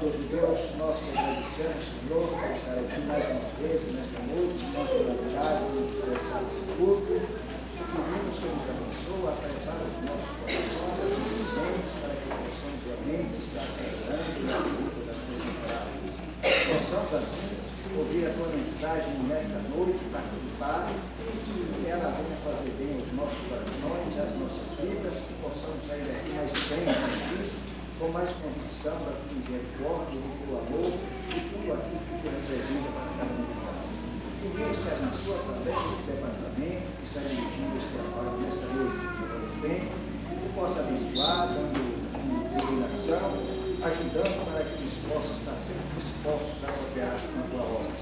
Todo-Poderoso Deus, nós te agradecemos, Senhor, por estar aqui mais uma vez, nesta noite, nós pela cidade, pelo culto, pedimos que nos abençoe a preparar os nossos corações, os mentes, para que possamos realmente estar trabalhando na vida da sua temporada. Possamos, assim, ouvir a tua mensagem nesta noite, participar, e que ela venha fazer bem aos nossos corações, às nossas vidas, que possamos sair daqui mais bem, com mais convicção da tua misericórdia, do teu amor e tudo aquilo que tu representa para cada um de nós. Que Deus te abençoe através desse departamento que está dirigindo este trabalho nesta noite, tempo, que possa abençoar, dando iluminação, ajudando para que eles possam estar sempre dispostos a cooperar na tua obra.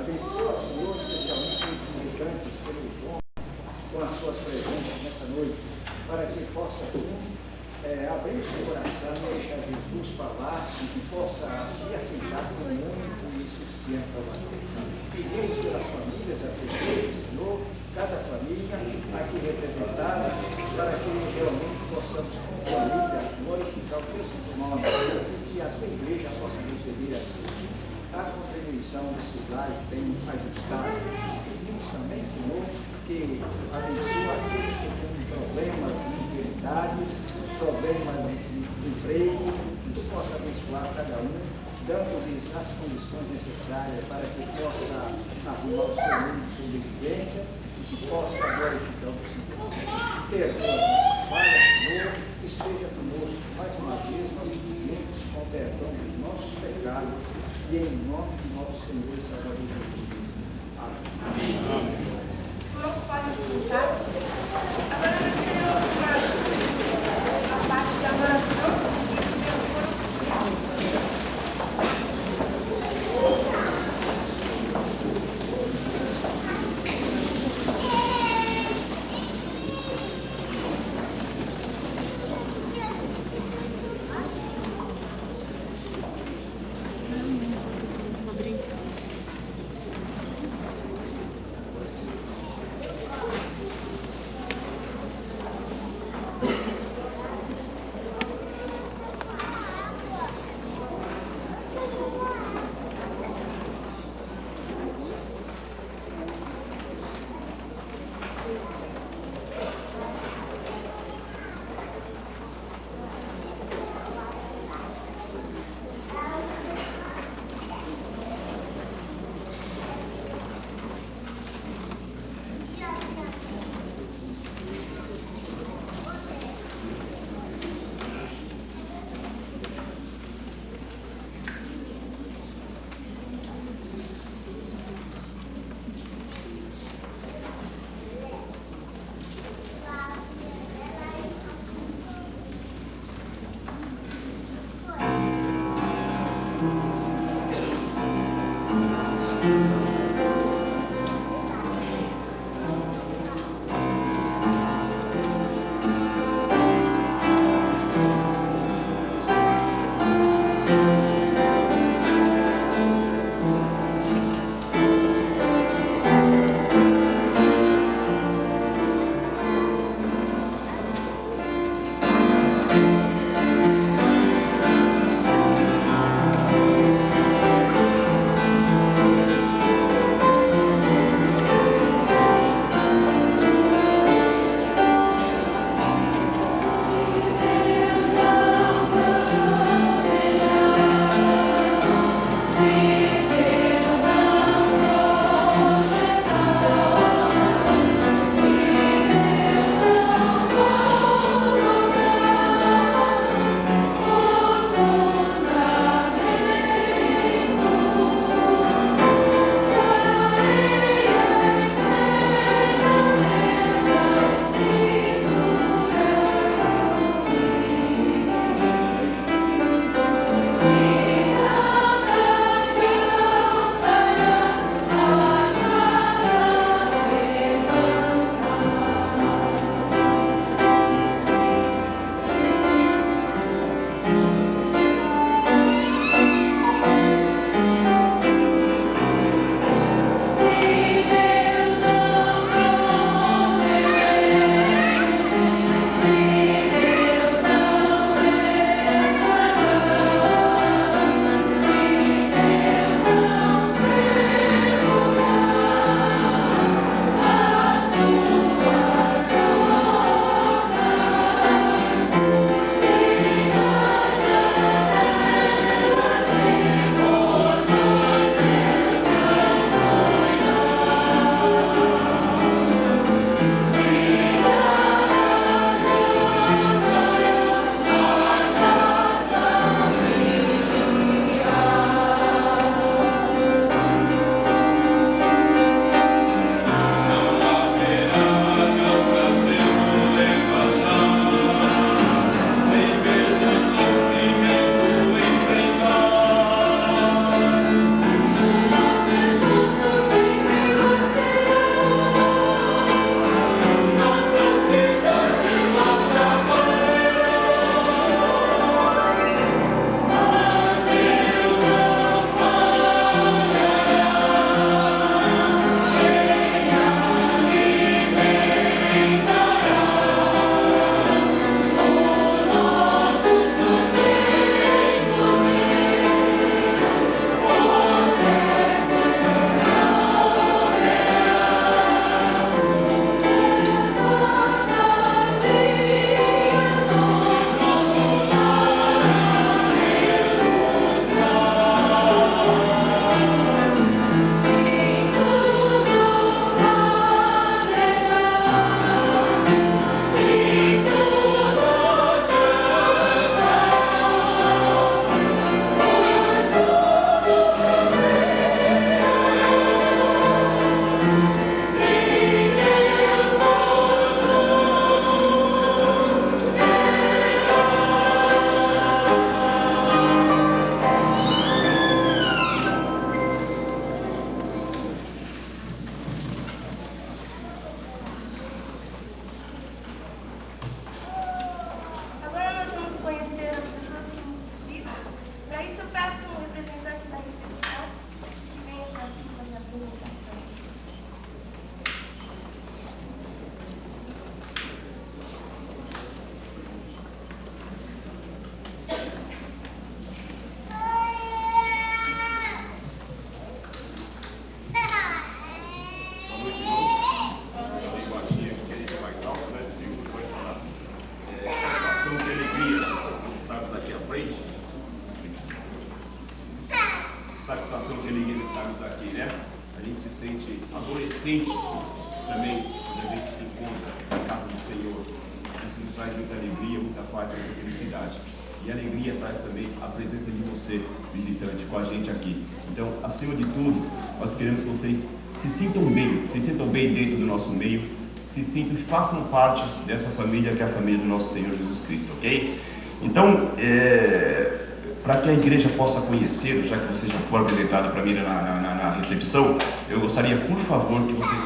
Abençoa, Senhor, especialmente os militantes pelo João, com as suas presenças nessa noite, para que possa, assim, abrir o seu coração e deixar Jesus falar e que possa aqui aceitar com muito e suficiente Salvador. Pedimos pelas famílias, a Deus, Senhor, cada família aqui representada, para que realmente possamos glorificar o teu santo nome e que a tua igreja possa receber assim a contribuição desse lar bem ajustado. Pedimos também, Senhor, que abençoe aqueles que têm problemas de enfermidades, problemas de desemprego, que tu possa abençoar cada um, dando-lhes as condições necessárias para que possa arrumar o seu mundo de sobrevivência e que possa glorificar o Senhor. Perdoa as nossas falhas, Senhor, esteja conosco mais uma vez, nós pedimos com o perdão dos nossos pecados e em nome de nosso Senhor e Salvador Jesus Cristo. Amém. Amém. Irmãos, podem sentar. Agora nós queremos a parte de adoração e do louvor oficial. sente adolescente também, quando a gente se encontra na casa do Senhor. Isso nos traz muita alegria, muita paz, muita felicidade. E alegria traz também a presença de você, visitante, com a gente aqui. Então, acima de tudo, nós queremos que vocês se sintam bem dentro do nosso meio, se sintam e façam parte dessa família que é a família do nosso Senhor Jesus Cristo, ok? Então, para que a igreja possa conhecê-lo, já que você já foi apresentado para mim na recepção, eu gostaria, por favor, que vocês,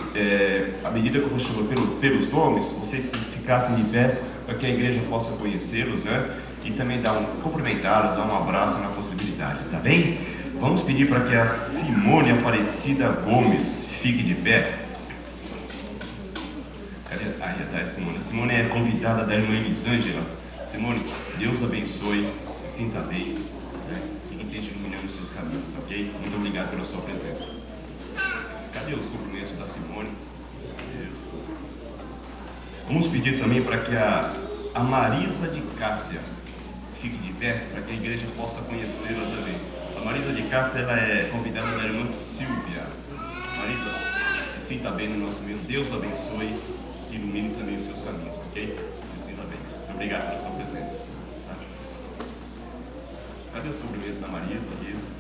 à medida que eu vou chamando pelos nomes, vocês ficassem de pé para que a igreja possa conhecê-los, né? E também cumprimentá-los, dar um abraço na possibilidade, tá bem? Vamos pedir para que a Simone Aparecida Gomes fique de pé. Cadê? Aí está a Simone. A Simone é convidada da irmã Elisângela. Simone, Deus abençoe, se sinta bem, né? E que esteja iluminando os seus caminhos, ok? Muito obrigado pela sua presença. Cadê os cumprimentos da Simone? Isso. Vamos pedir também para que a Marisa de Cássia fique de pé, para que a igreja possa conhecê-la também. A Marisa de Cássia, ela é convidada da irmã Silvia. Marisa, se sinta bem no nosso meio. Deus abençoe e ilumine também os seus caminhos, ok? Se sinta bem. Obrigado pela sua presença. Tá? Cadê os cumprimentos da Marisa? Isso.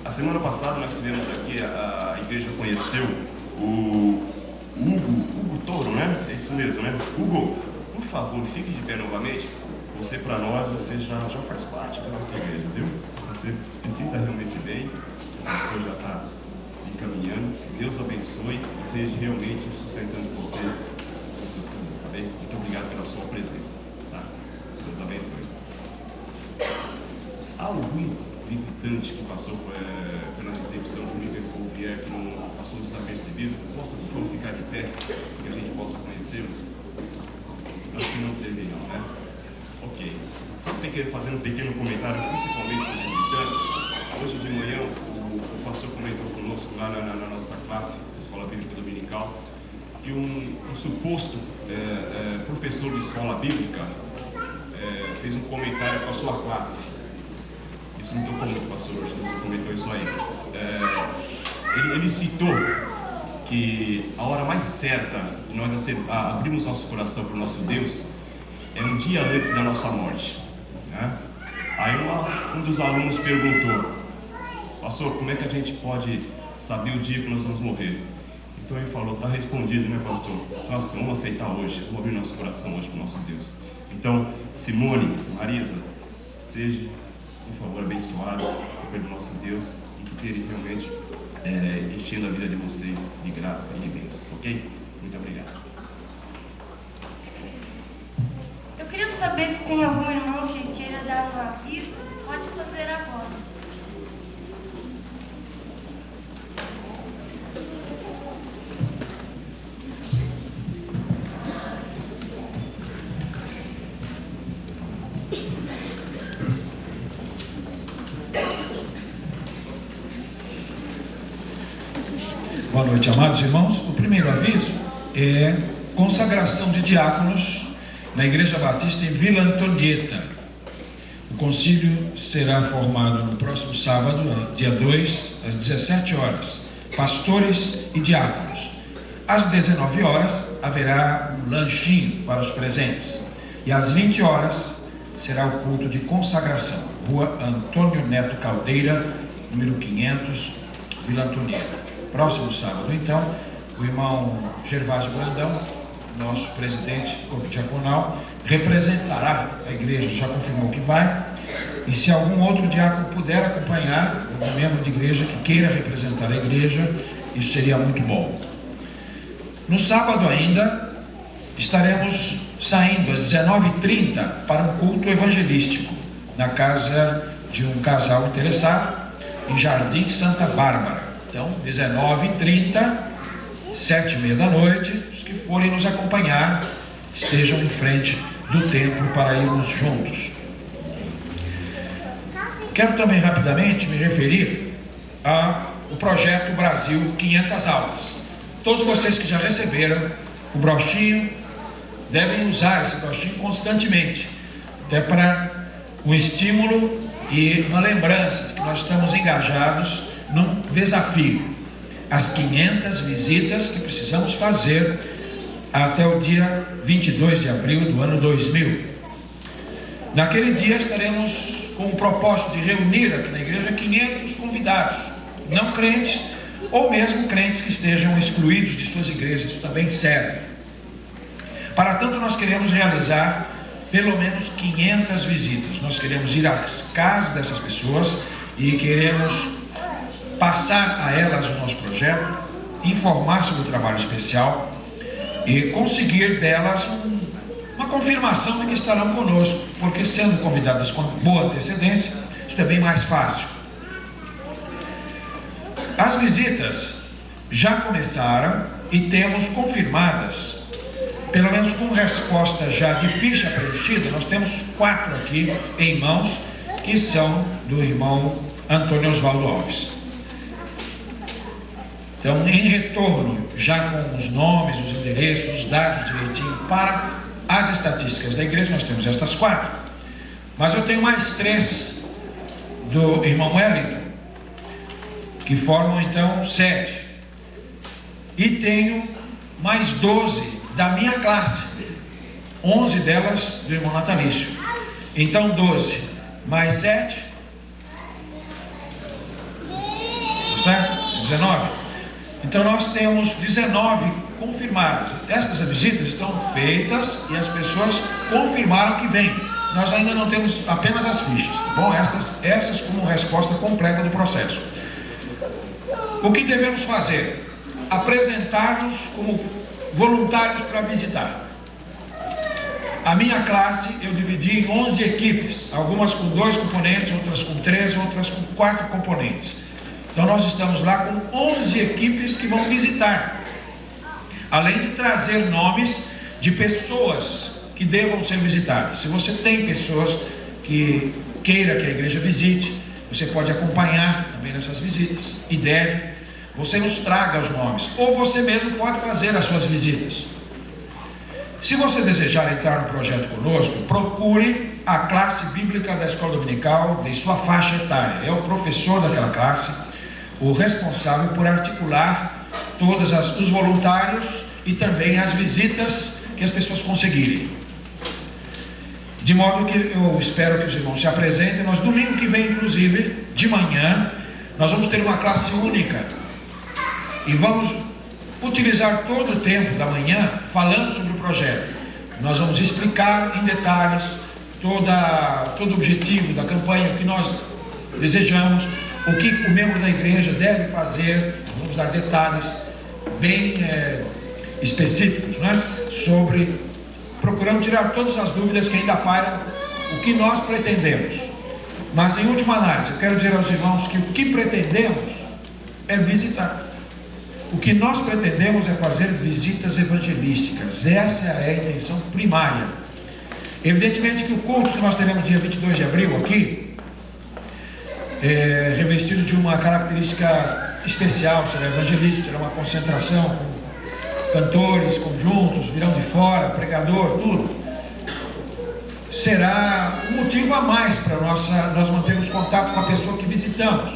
A semana passada nós tivemos aqui, a igreja conheceu o Hugo Toro, né? É isso mesmo, né? Hugo, por favor, fique de pé novamente. Você, para nós, você já faz parte da nossa igreja, viu? Você se sinta realmente bem, o pastor já está encaminhando. Deus abençoe e esteja realmente sustentando você nos seus caminhos, tá bem? Muito obrigado pela sua presença, tá? Deus abençoe. Há algum visitante que passou pela recepção do Liverpool vier que não passou desapercebido? Possa, por favor, ficar de pé, que a gente possa conhecê-lo? Acho que não teve, não, né? Ok. Só fazendo um pequeno comentário, principalmente para os visitantes. Hoje de manhã, o pastor comentou conosco lá na nossa classe, Escola Bíblica Dominical, que um suposto professor de escola bíblica fez um comentário para a sua classe. Isso me tocou muito, pastor, hoje você comentou isso aí. Ele citou que a hora mais certa de nós abrirmos nosso coração para o nosso Deus é um dia antes da nossa morte, né? Aí um dos alunos perguntou: pastor, como é que a gente pode saber o dia que nós vamos morrer? Então ele falou: está respondido, né, pastor? Nossa, vamos aceitar hoje, vamos abrir nosso coração hoje para o nosso Deus. Então, Simone, Marisa, sejam, por favor, abençoados pelo nosso Deus e que Ele realmente enchendo a vida de vocês de graça e de bênçãos, ok? Muito obrigado. Eu queria saber se tem algum irmão que queira dar um aviso. Pode fazer agora. Boa noite, amados irmãos. O primeiro aviso é consagração de diáconos na Igreja Batista em Vila Antonieta. O concílio será formado no próximo sábado, dia 2, às 17 horas. Pastores e diáconos. Às 19 horas haverá um lanchinho para os presentes. E às 20 horas será o culto de consagração. Rua Antônio Neto Caldeira, número 500, Vila Antonieta. Próximo sábado, então, o irmão Gervásio Brandão, nosso presidente do corpo diaconal, representará a igreja, já confirmou que vai, e se algum outro diácono puder acompanhar, um membro de igreja que queira representar a igreja, isso seria muito bom. No sábado ainda, estaremos saindo às 19h30 para um culto evangelístico, na casa de um casal interessado, em Jardim Santa Bárbara. Então, 19h30, 7h30 da noite, os que forem nos acompanhar, estejam em frente do templo para irmos juntos. Quero também rapidamente me referir ao projeto Brasil 500 aulas. Todos vocês que já receberam o brochinho, devem usar esse brochinho constantemente, até para um estímulo e uma lembrança de que nós estamos engajados num desafio. as 500 visitas que precisamos fazer até o dia 22 de abril do ano 2000. Naquele dia estaremos com o propósito de reunir aqui na igreja 500 convidados, não crentes ou mesmo crentes que estejam excluídos de suas igrejas, isso também serve. Para tanto, nós queremos realizar pelo menos 500 visitas. Nós queremos ir às casas dessas pessoas e queremos passar a elas o nosso projeto, informar sobre o trabalho especial e conseguir delas uma confirmação de que estarão conosco, porque sendo convidadas com boa antecedência, isso é bem mais fácil. As visitas já começaram e temos confirmadas, pelo menos com resposta já de ficha preenchida. Nós temos 4 aqui em mãos, que são do irmão Antônio Osvaldo Alves. Então, em retorno, já com os nomes, os endereços, os dados direitinho para as estatísticas da igreja, nós temos estas 4. Mas eu tenho mais 3 do irmão Wellington, que formam então 7. E tenho mais 12 da minha classe, 11 delas do irmão Natalício. Então 12 mais 7, certo? 19. Então nós temos 19 confirmadas. Estas visitas estão feitas e as pessoas confirmaram que vêm. Nós ainda não temos apenas as fichas, tá bom? Essas como resposta completa do processo. O que devemos fazer? Apresentar-nos como voluntários para visitar. A minha classe eu dividi em 11 equipes, algumas com 2 componentes, outras com 3, outras com 4 componentes. Então nós estamos lá com 11 equipes que vão visitar, além de trazer nomes de pessoas que devam ser visitadas. Se você tem pessoas que queira que a igreja visite, você pode acompanhar também nessas visitas e deve. Você nos traga os nomes, ou você mesmo pode fazer as suas visitas. Se você desejar entrar no projeto conosco, procure a classe bíblica da escola dominical de sua faixa etária. É o professor daquela classe o responsável por articular todos os voluntários e também as visitas que as pessoas conseguirem. De modo que eu espero que os irmãos se apresentem. Nós, domingo que vem, inclusive, de manhã, nós vamos ter uma classe única e vamos utilizar todo o tempo da manhã falando sobre o projeto. Nós vamos explicar em detalhes todo o objetivo da campanha, o que nós desejamos, o que o membro da igreja deve fazer. Vamos dar detalhes bem específicos, né? Procurando tirar todas as dúvidas que ainda pairam, o que nós pretendemos. Mas em última análise, eu quero dizer aos irmãos que o que pretendemos é visitar. O que nós pretendemos é fazer visitas evangelísticas. Essa é a intenção primária. Evidentemente que o culto que nós teremos dia 22 de abril aqui é revestido de uma característica especial, será evangelístico, será uma concentração com cantores, conjuntos, virão de fora, pregador, tudo. Será um motivo a mais para nós mantermos contato com a pessoa que visitamos.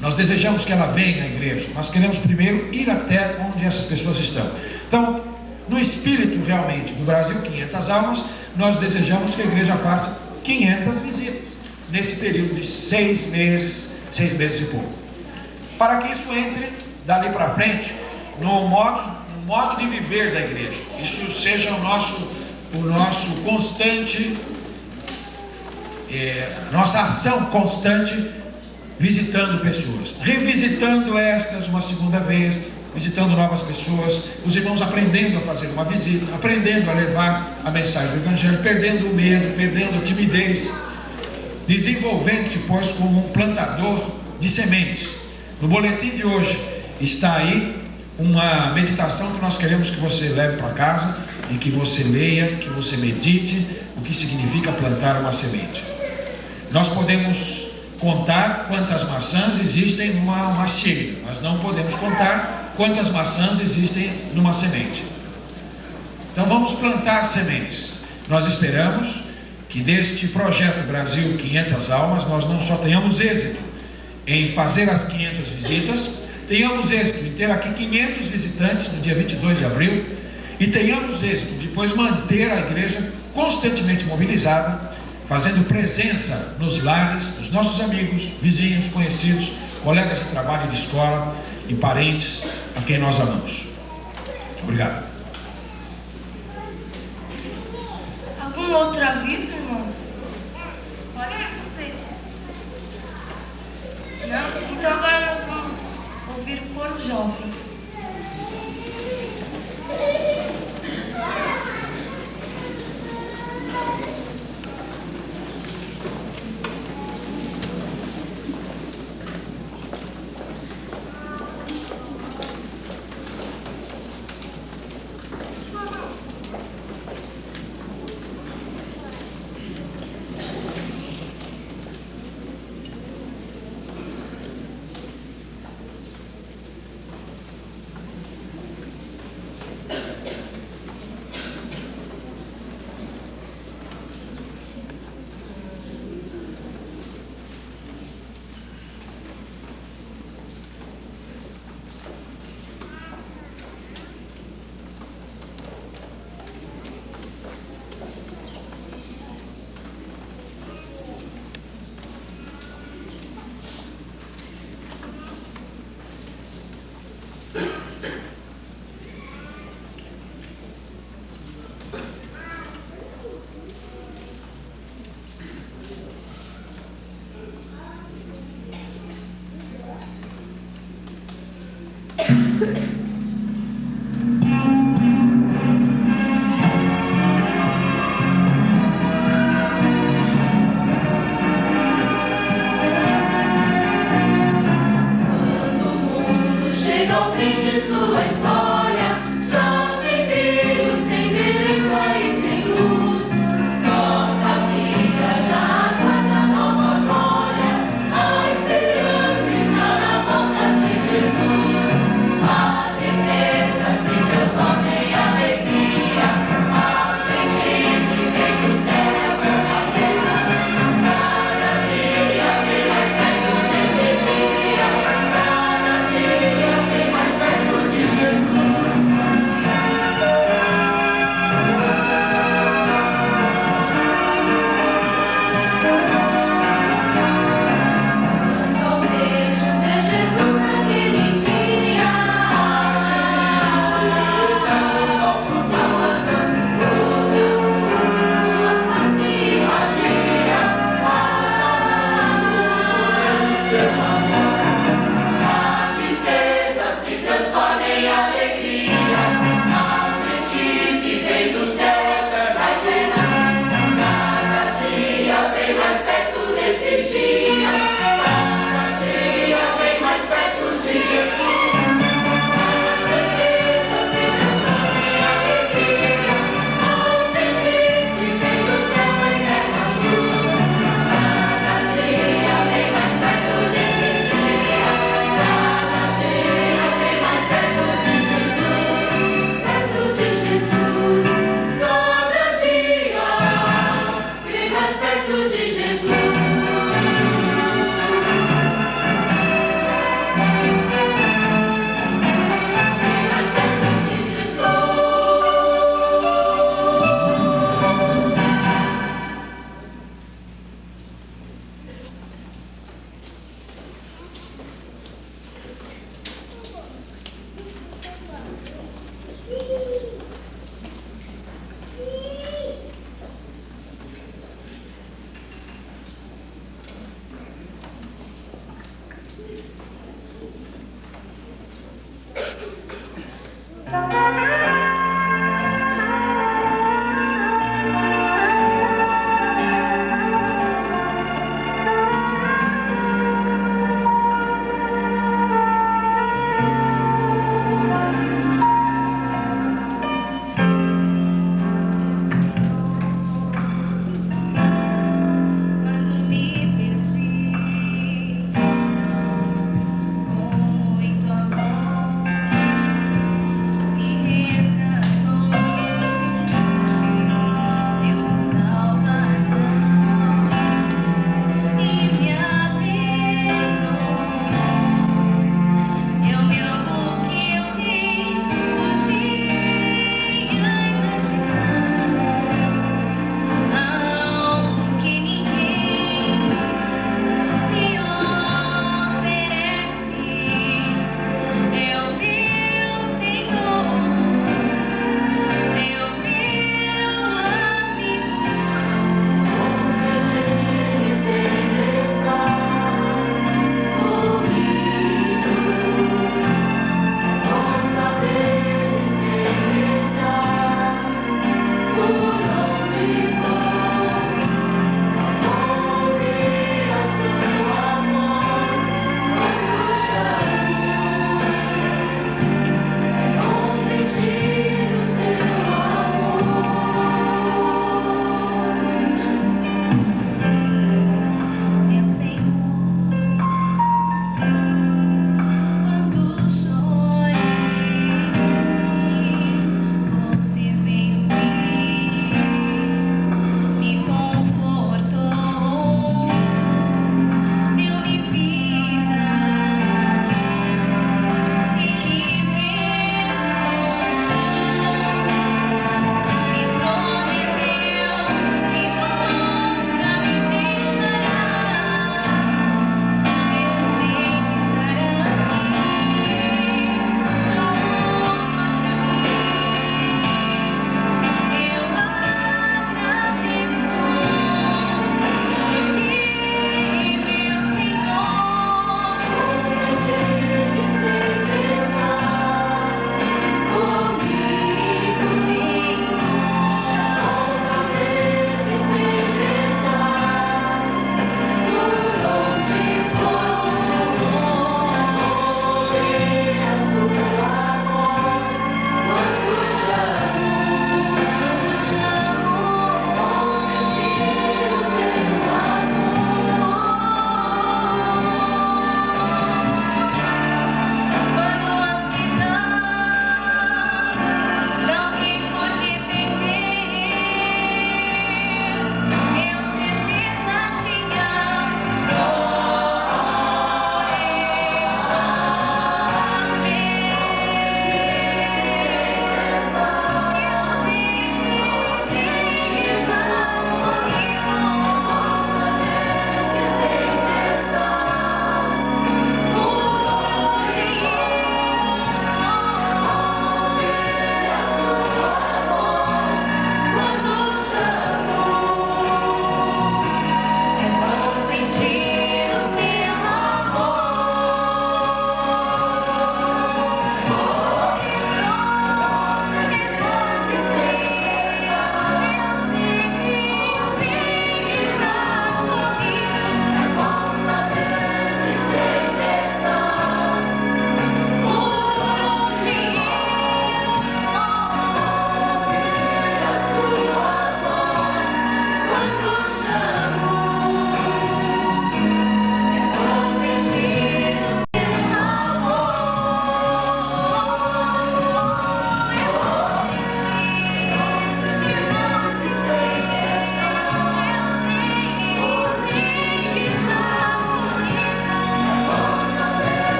Nós desejamos que ela venha à igreja, mas queremos primeiro ir até onde essas pessoas estão. Então, no espírito realmente do Brasil 500 almas, nós desejamos que a igreja faça 500 visitas nesse período de 6 meses e pouco, para que isso entre dali para frente no modo de viver da igreja. Isso seja o nosso constante, nossa ação constante, visitando pessoas, revisitando estas uma segunda vez, visitando novas pessoas, os irmãos aprendendo a fazer uma visita, aprendendo a levar a mensagem do evangelho, perdendo o medo, perdendo a timidez, desenvolvendo-se, pois, como um plantador de sementes. No boletim de hoje está aí uma meditação que nós queremos que você leve para casa e que você leia, que você medite o que significa plantar uma semente. Nós podemos contar quantas maçãs existem numa macieira, mas não podemos contar quantas maçãs existem numa semente. Então vamos plantar sementes. Nós esperamos que deste projeto Brasil 500 almas, nós não só tenhamos êxito em fazer as 500 visitas, tenhamos êxito em ter aqui 500 visitantes no dia 22 de abril e tenhamos êxito depois manter a igreja constantemente mobilizada, fazendo presença nos lares dos nossos amigos, vizinhos, conhecidos, colegas de trabalho e de escola e parentes a quem nós amamos. Obrigado. Algum outro aviso, irmãos? Pode fazer. Não? Então agora nós vamos ouvir o coro jovem.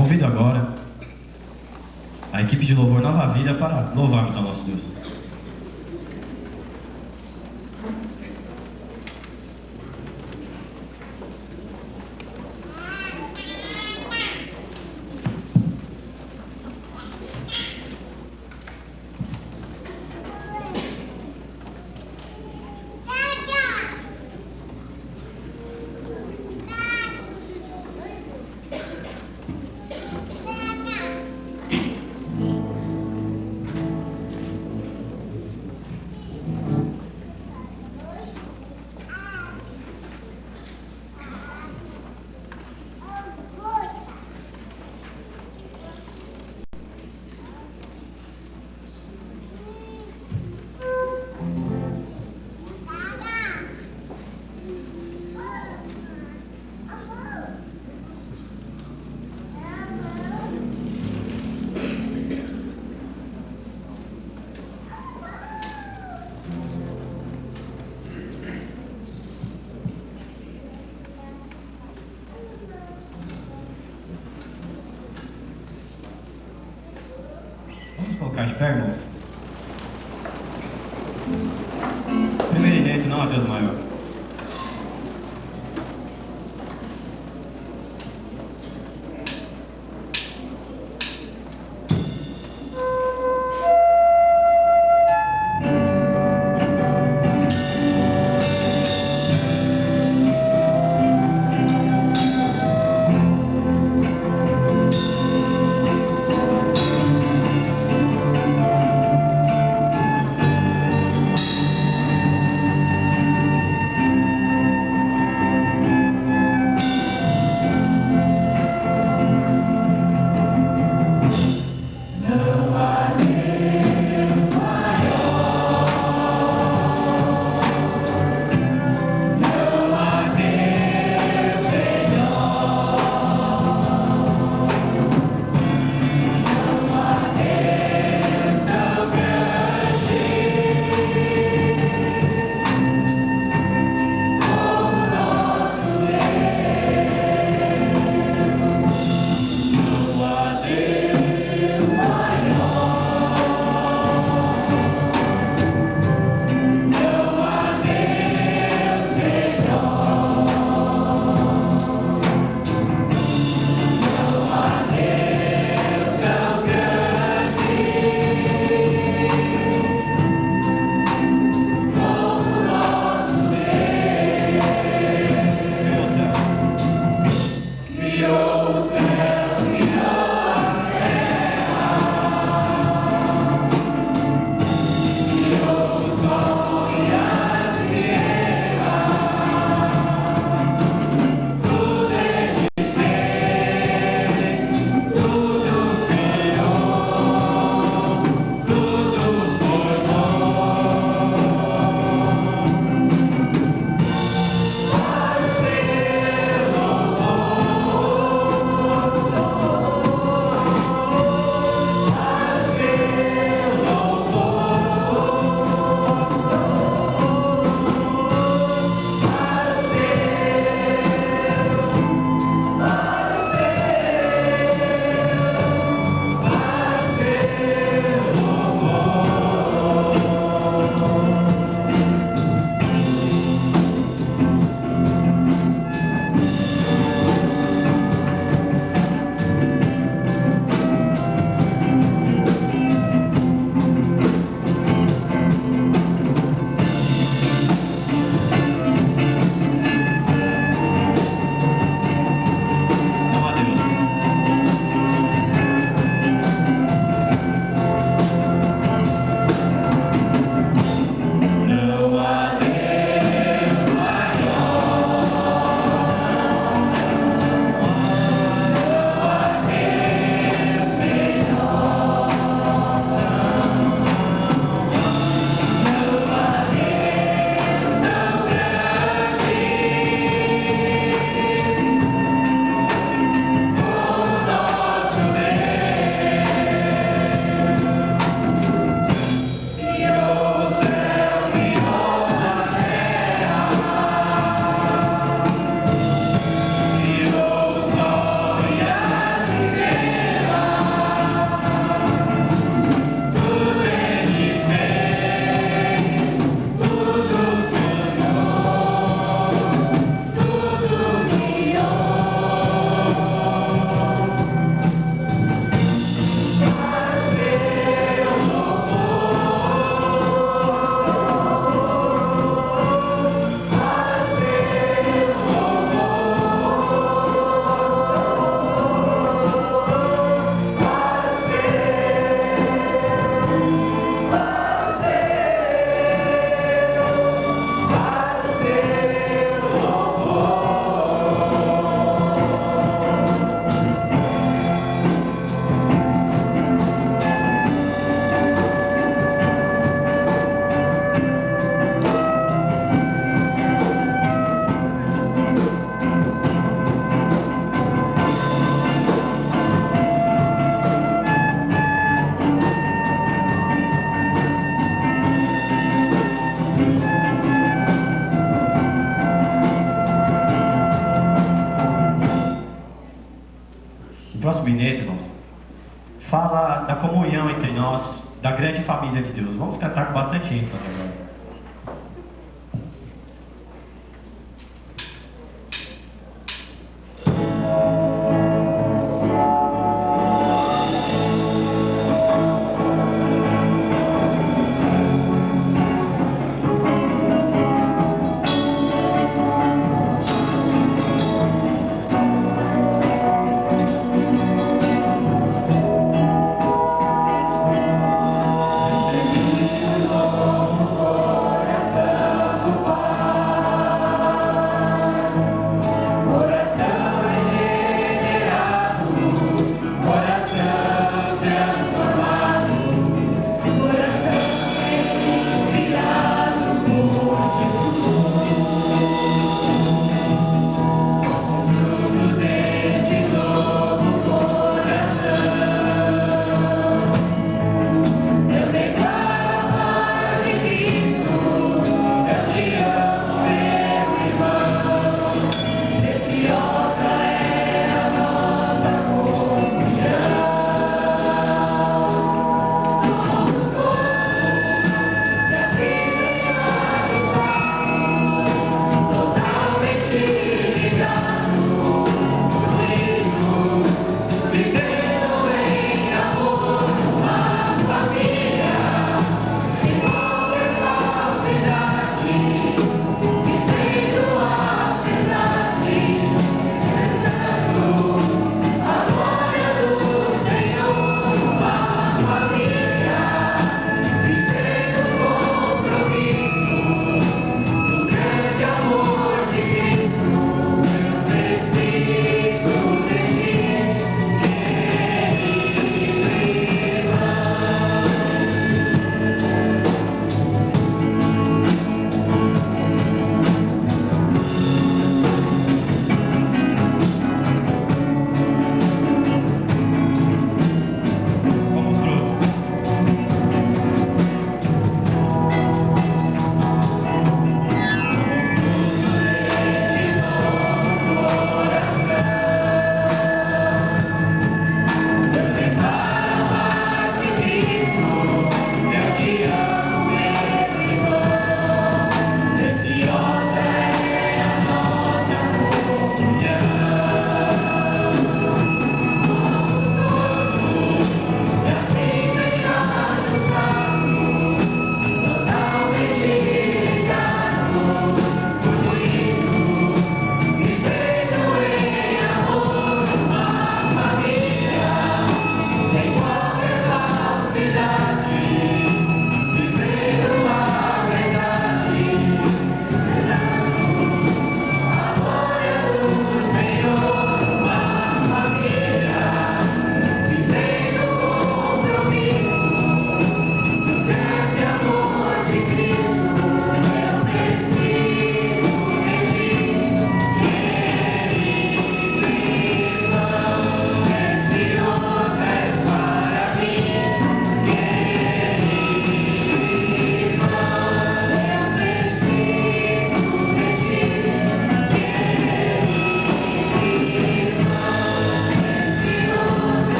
Convido agora a equipe de louvor Nova Vida para louvarmos ao nosso Deus. Vamos colocar de pé, irmãos? Primeiro inédito, não há Deus maior. O próximo vinhete, irmãos, fala da comunhão entre nós, da grande família de Deus. Vamos cantar com bastante ênfase agora.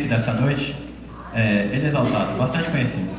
Dessa noite, ele é exaltado, bastante conhecido.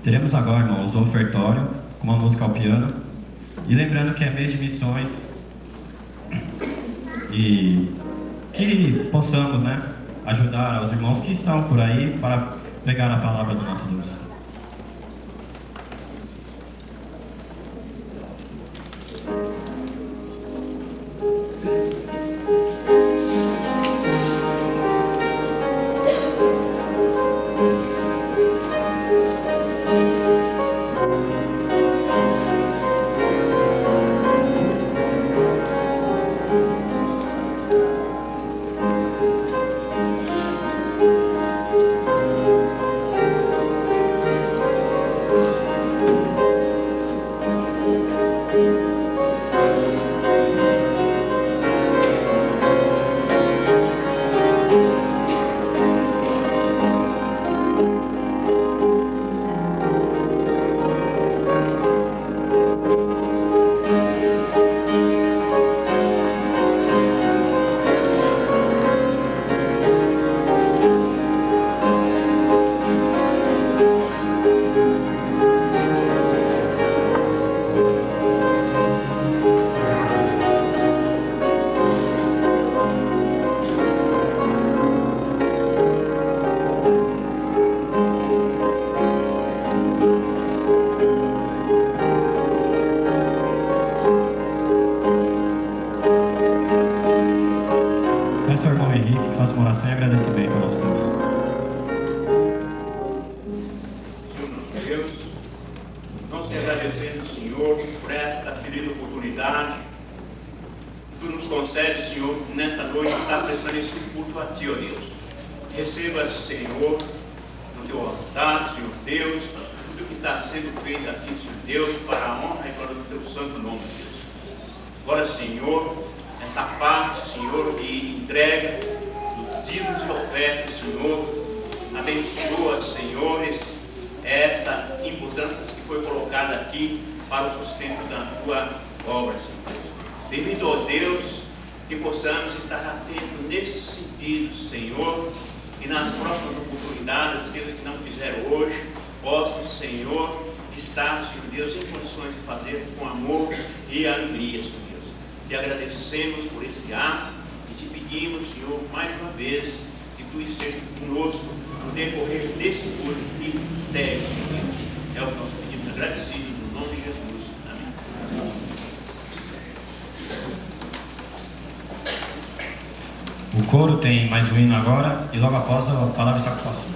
Teremos agora, irmãos, o ofertório com uma música ao piano. E lembrando que é mês de missões e que possamos, né, ajudar os irmãos que estão por aí para pregar a palavra do nosso Deus. Peço ao irmão Henrique que faça uma oração e agradecimento ao nosso Deus. Senhor nosso Deus, nós te agradecemos, Senhor, por esta querida oportunidade que tu nos concede, Senhor, nesta noite estar prestando esse culto a ti, ó Deus. Receba, Senhor, no teu altar, Senhor Deus, tudo que está sendo feito a ti, Senhor Deus, para a honra e para o teu santo nome, Deus. Agora, Senhor, essa parte, Senhor, de entrega dos dízimos e ofertas, Senhor, abençoa, senhores, essa importância que foi colocada aqui para o sustento da tua obra, Senhor. Devido a Deus, que possamos estar atentos nesse sentido, Senhor, e nas próximas oportunidades, aqueles que não fizeram hoje, possam, Senhor, estar, Senhor Deus, em condições de fazer com amor e alegria, Senhor Deus. Te agradecemos por esse ato e te pedimos, Senhor, mais uma vez, que tu estejas conosco no decorrer desse culto que segue, Senhor Deus. É o que nós pedimos agradecidos no nome de Jesus. Amém. O coro tem mais um hino agora e logo após a palavra está com o pastor.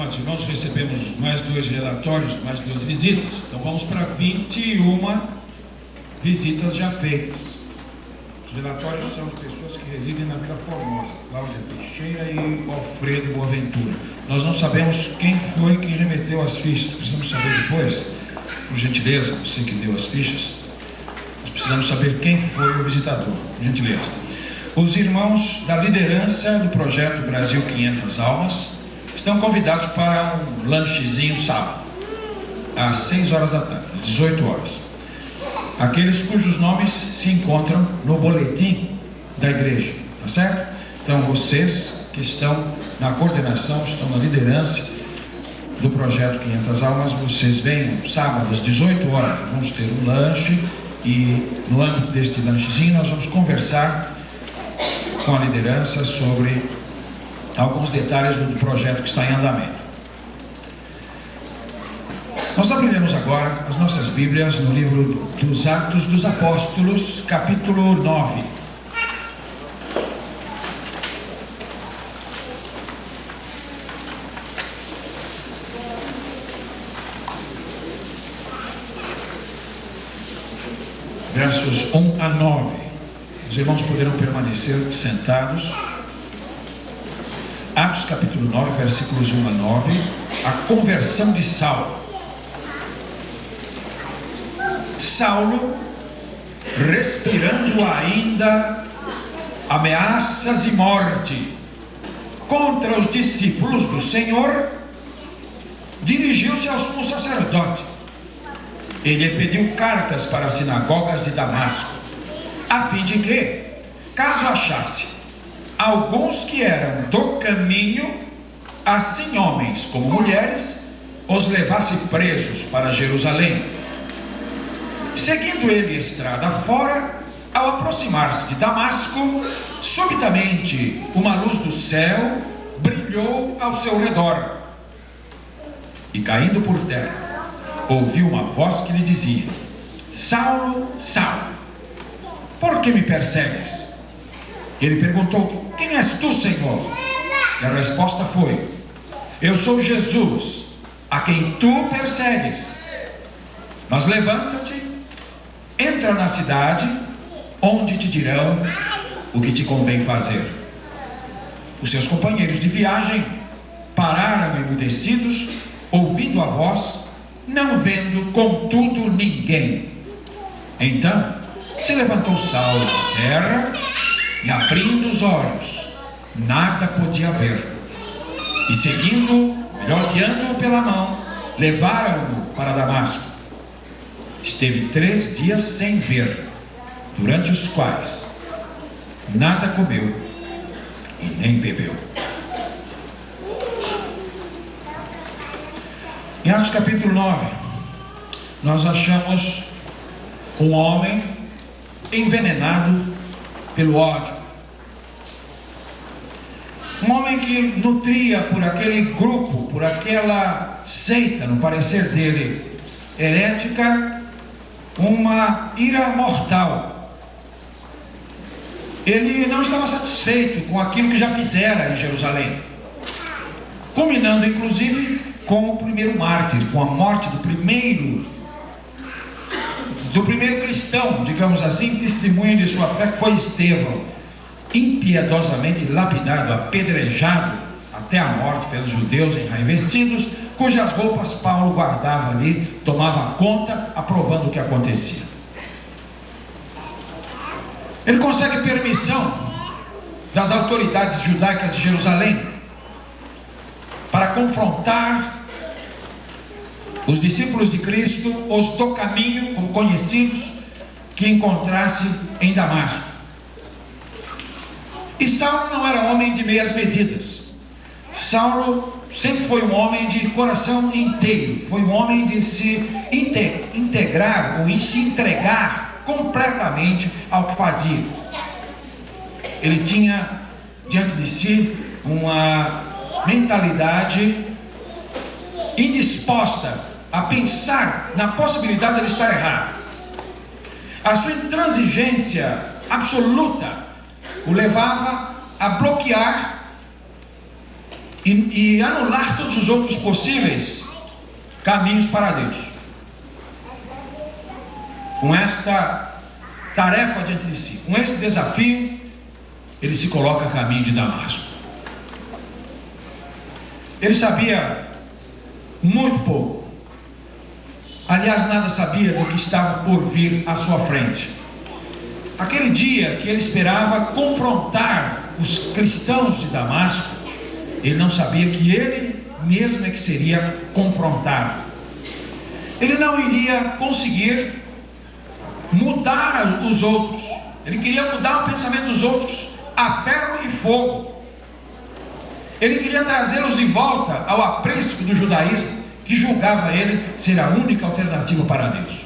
Amados irmãos, recebemos mais 2 relatórios, mais 2 visitas. Então vamos para 21 visitas já feitas. Os relatórios são de pessoas que residem na Vila Formosa, Cláudia Teixeira e Alfredo Boaventura. Nós não sabemos quem foi que remeteu as fichas. Precisamos saber depois, por gentileza, você que deu as fichas. Nós precisamos saber quem foi o visitador, por gentileza. Os irmãos da liderança do projeto Brasil 500 Almas estão convidados para um lanchezinho sábado, às 6 horas da tarde, às 18 horas. Aqueles cujos nomes se encontram no boletim da igreja, tá certo? Então vocês que estão na coordenação, estão na liderança do projeto 500 Almas, vocês venham sábado às 18 horas, vamos ter um lanche e no âmbito deste lanchezinho nós vamos conversar com a liderança sobre alguns detalhes do projeto que está em andamento. Nós abriremos agora as nossas Bíblias no livro dos Atos dos Apóstolos, capítulo 9. Versos 1 a 9. Os irmãos poderão permanecer sentados. Atos capítulo 9, versículos 1 a 9. A conversão de Saulo. Saulo, respirando ainda ameaças e morte contra os discípulos do Senhor, dirigiu-se ao sumo sacerdote. Ele pediu cartas para as sinagogas de Damasco, a fim de que, caso achasse alguns que eram do caminho, assim homens como mulheres, os levasse presos para Jerusalém. Seguindo ele estrada fora, ao aproximar-se de Damasco, subitamente uma luz do céu brilhou ao seu redor. E caindo por terra, ouviu uma voz que lhe dizia: Saulo, Saulo, por que me persegues? Ele perguntou: quem és tu, Senhor? E a resposta foi: eu sou Jesus, a quem tu persegues. Mas levanta-te, entra na cidade, onde te dirão o que te convém fazer. Os seus companheiros de viagem pararam emudecidos, ouvindo a voz, não vendo contudo ninguém. Então se levantou Saulo da terra e, abrindo os olhos, nada podia ver. E seguindo, melhor guiando-o pela mão, levaram-no para Damasco. Esteve 3 dias sem ver, durante os quais nada comeu e nem bebeu. Em Atos capítulo 9, nós achamos um homem envenenado pelo ódio. Um homem que nutria por aquele grupo, por aquela seita, no parecer dele, herética, uma ira mortal. Ele não estava satisfeito com aquilo que já fizera em Jerusalém, culminando inclusive com o primeiro mártir, com a morte do primeiro cristão, digamos assim, testemunho de sua fé, que foi Estevão, impiedosamente lapidado, apedrejado até a morte pelos judeus enraivecidos, cujas roupas Paulo guardava ali, tomava conta, aprovando o que acontecia. Ele consegue permissão das autoridades judaicas de Jerusalém para confrontar os discípulos de Cristo, os do caminho, como conhecidos, que encontrasse em Damasco. E Saulo não era homem de meias medidas. Saulo sempre foi um homem de coração inteiro, foi um homem de se integrar ou se entregar completamente ao que fazia. Ele tinha diante de si uma mentalidade indisposta a pensar na possibilidade de ele estar errado. A sua intransigência absoluta o levava a bloquear e anular todos os outros possíveis caminhos para Deus. Com esta tarefa diante de si, com esse desafio, ele se coloca a caminho de Damasco. Ele sabia muito pouco. Aliás, nada sabia do que estava por vir à sua frente. Aquele dia que ele esperava confrontar os cristãos de Damasco, ele não sabia que ele mesmo é que seria confrontado. Ele não iria conseguir mudar os outros. Ele queria mudar o pensamento dos outros a ferro e fogo. Ele queria trazê-los de volta ao aprisco do judaísmo, que julgava ele ser a única alternativa para Deus.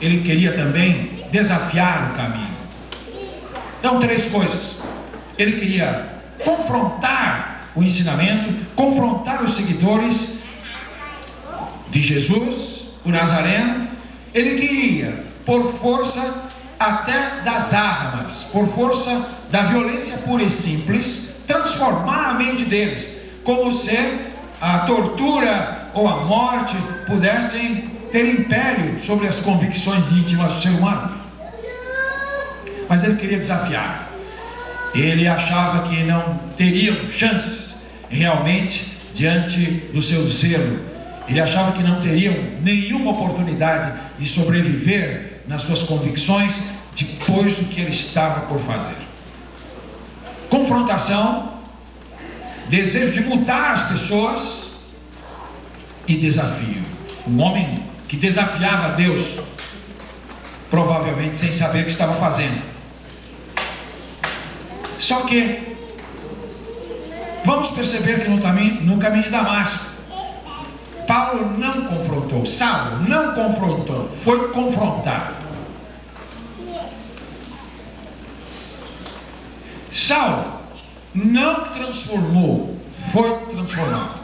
Ele queria também desafiar o caminho. Então, 3 coisas. Ele queria confrontar o ensinamento, confrontar os seguidores de Jesus, o Nazareno. Ele queria, por força até das armas, por força da violência pura e simples, transformar a mente deles, como se a tortura ou a morte pudessem ter império sobre as convicções íntimas do ser humano. Mas ele queria desafiar. Ele achava que não teriam chances realmente diante do seu zelo. Ele achava que não teriam nenhuma oportunidade de sobreviver nas suas convicções depois do que ele estava por fazer. Confrontação, desejo de mudar as pessoas e desafio. Um homem que desafiava Deus, provavelmente sem saber o que estava fazendo. Só que vamos perceber que no caminho de Damasco, Paulo não confrontou, Saulo não confrontou, foi confrontado. Saulo não transformou, foi transformado.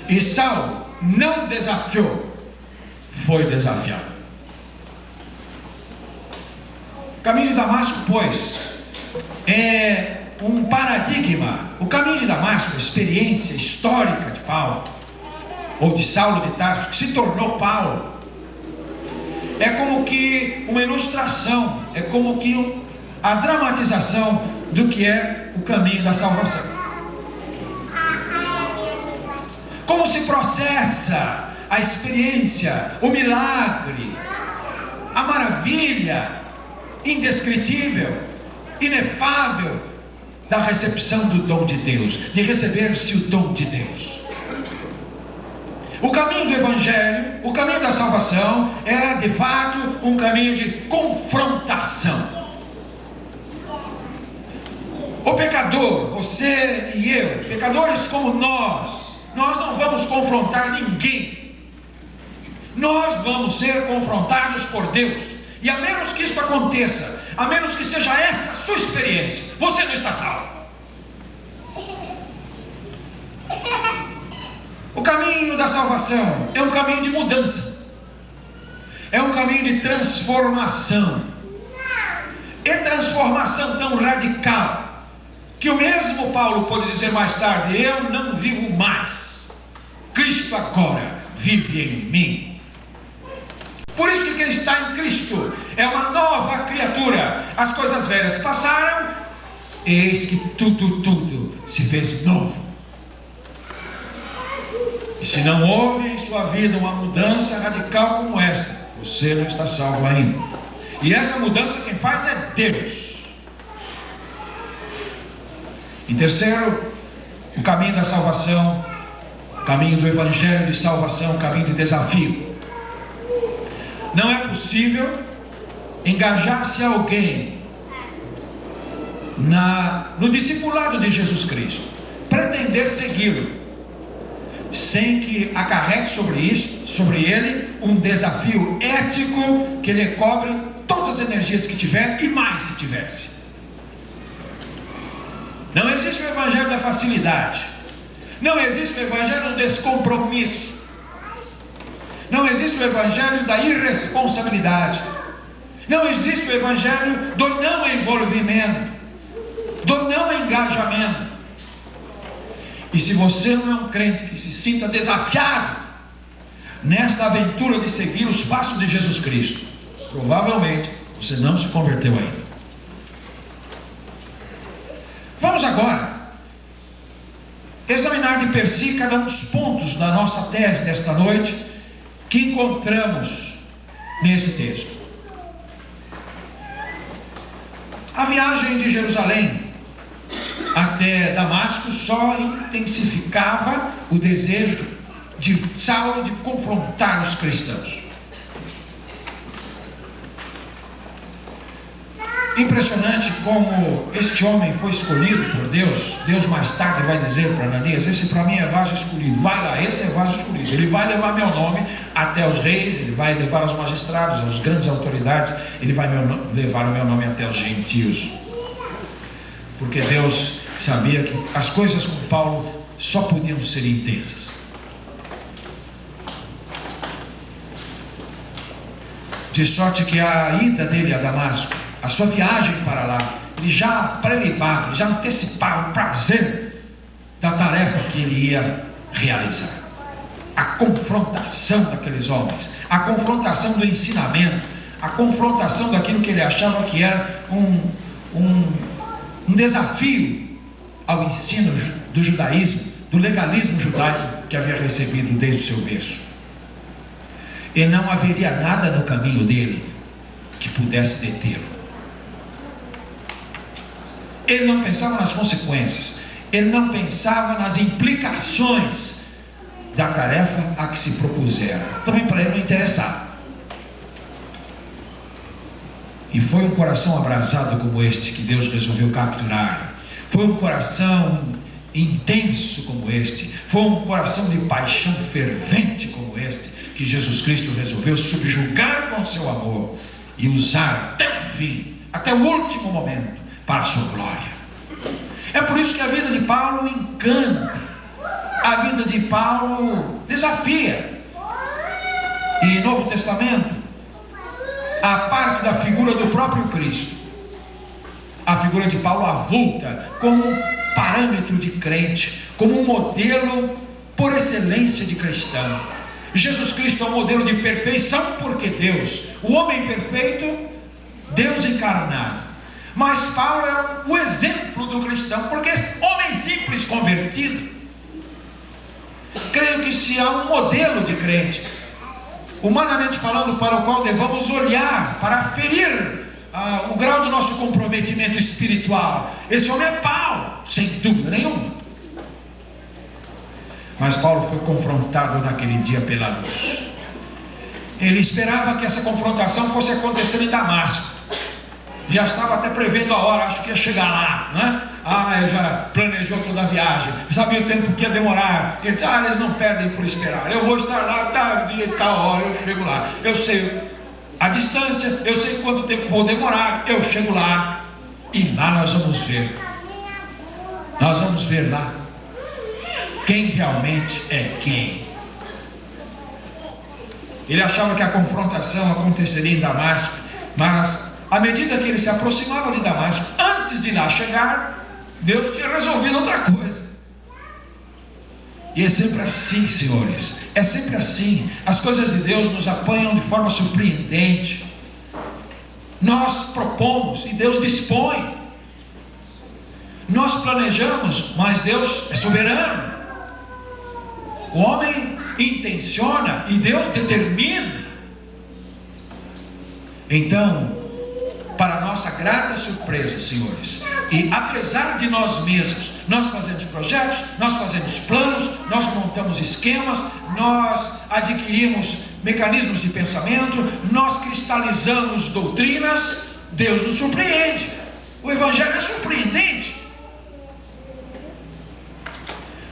E Saulo não desafiou, foi desafiado. O caminho de Damasco, pois, é um paradigma. O caminho de Damasco, a experiência histórica de Paulo, ou de Saulo de Tarso, que se tornou Paulo, é como que uma ilustração, é como que a dramatização do que é o caminho da salvação. Como se processa a experiência, o milagre, a maravilha indescritível, inefável da recepção do dom de Deus, de receber-se o dom de Deus. O caminho do Evangelho, o caminho da salvação, é de fato um caminho de confrontação. O pecador, você e eu, pecadores como nós não vamos confrontar ninguém. Nós vamos ser confrontados por Deus. E a menos que isso aconteça, a menos que seja essa a sua experiência, você não está salvo. O caminho da salvação é um caminho de mudança, é um caminho de transformação. E transformação tão radical que o mesmo Paulo pode dizer mais tarde: eu não vivo mais, Cristo agora vive em mim. Por isso que quem está em Cristo é uma nova criatura. As coisas velhas passaram, eis que tudo se fez novo. E se não houve em sua vida uma mudança radical como esta, você não está salvo ainda. E essa mudança quem faz é Deus. Em terceiro, o caminho da salvação, o caminho do Evangelho de salvação, o caminho de desafio. Não é possível engajar-se alguém no discipulado de Jesus Cristo, pretender segui-lo, sem que acarrete sobre ele um desafio ético que lhe cobre todas as energias que tiver e mais se tivesse. Não existe o evangelho da facilidade, não existe o evangelho do descompromisso, não existe o evangelho da irresponsabilidade, não existe o evangelho do não envolvimento, do não engajamento. E se você não é um crente que se sinta desafiado nesta aventura de seguir os passos de Jesus Cristo, provavelmente você não se converteu ainda. Vamos agora examinar de per si cada um dos pontos da nossa tese desta noite que encontramos nesse texto. A viagem de Jerusalém até Damasco só intensificava o desejo de Saulo de confrontar os cristãos. Impressionante como este homem foi escolhido por Deus. Deus mais tarde vai dizer para Ananias: esse para mim é vaso escolhido, vai lá, esse é vaso escolhido, ele vai levar meu nome até os reis, ele vai levar aos magistrados, às grandes autoridades, ele vai levar o meu nome até os gentios. Porque Deus sabia que as coisas com Paulo só podiam ser intensas. De sorte que a ida dele a Damasco, a sua viagem para lá, ele já prelibava, já antecipava o prazer da tarefa que ele ia realizar. A confrontação daqueles homens, a confrontação do ensinamento, a confrontação daquilo que ele achava que era um desafio ao ensino do judaísmo, do legalismo judaico que havia recebido desde o seu berço. E não haveria nada no caminho dele que pudesse detê-lo. Ele não pensava nas consequências, ele não pensava nas implicações da tarefa a que se propusera. Também para ele não interessava. E foi um coração abrasado como este que Deus resolveu capturar. Foi um coração intenso como este. Foi um coração de paixão fervente como este que Jesus Cristo resolveu subjugar com seu amor e usar até o fim, até o último momento, para a sua glória. É por isso que a vida de Paulo encanta, a vida de Paulo desafia. E no Novo Testamento, a parte da figura do próprio Cristo, a figura de Paulo avulta como um parâmetro de crente, como um modelo por excelência de cristão. Jesus Cristo é um modelo de perfeição, porque Deus, o homem perfeito, Deus encarnado. Mas Paulo é o exemplo do cristão, porque esse homem simples convertido, creio que se há um modelo de crente, humanamente falando, para o qual devamos olhar, para aferir o grau do nosso comprometimento espiritual, esse homem é Paulo, sem dúvida nenhuma. Mas Paulo foi confrontado naquele dia pela luz. Ele esperava que essa confrontação fosse acontecer em Damasco. Já estava até prevendo a hora, acho que ia chegar lá, né? Ele já planejou toda a viagem, sabia o tempo que ia demorar. Ele disse: eles não perdem por esperar, eu vou estar lá tal dia e tal hora, eu chego lá. Eu sei a distância, eu sei quanto tempo vou demorar, eu chego lá. E lá nós vamos ver. Nós vamos ver lá quem realmente é quem. Ele achava que a confrontação aconteceria em Damasco, mas à medida que ele se aproximava de Damasco, antes de lá chegar, Deus tinha resolvido outra coisa. E é sempre assim, senhores, é sempre assim. As coisas de Deus nos apanham de forma surpreendente. Nós propomos e Deus dispõe. Nós planejamos, mas Deus é soberano. O homem intenciona e Deus determina. Então, para nossa grata surpresa, senhores, e apesar de nós mesmos, nós fazemos projetos, nós fazemos planos, nós montamos esquemas, nós adquirimos mecanismos de pensamento, nós cristalizamos doutrinas, Deus nos surpreende. O Evangelho é surpreendente.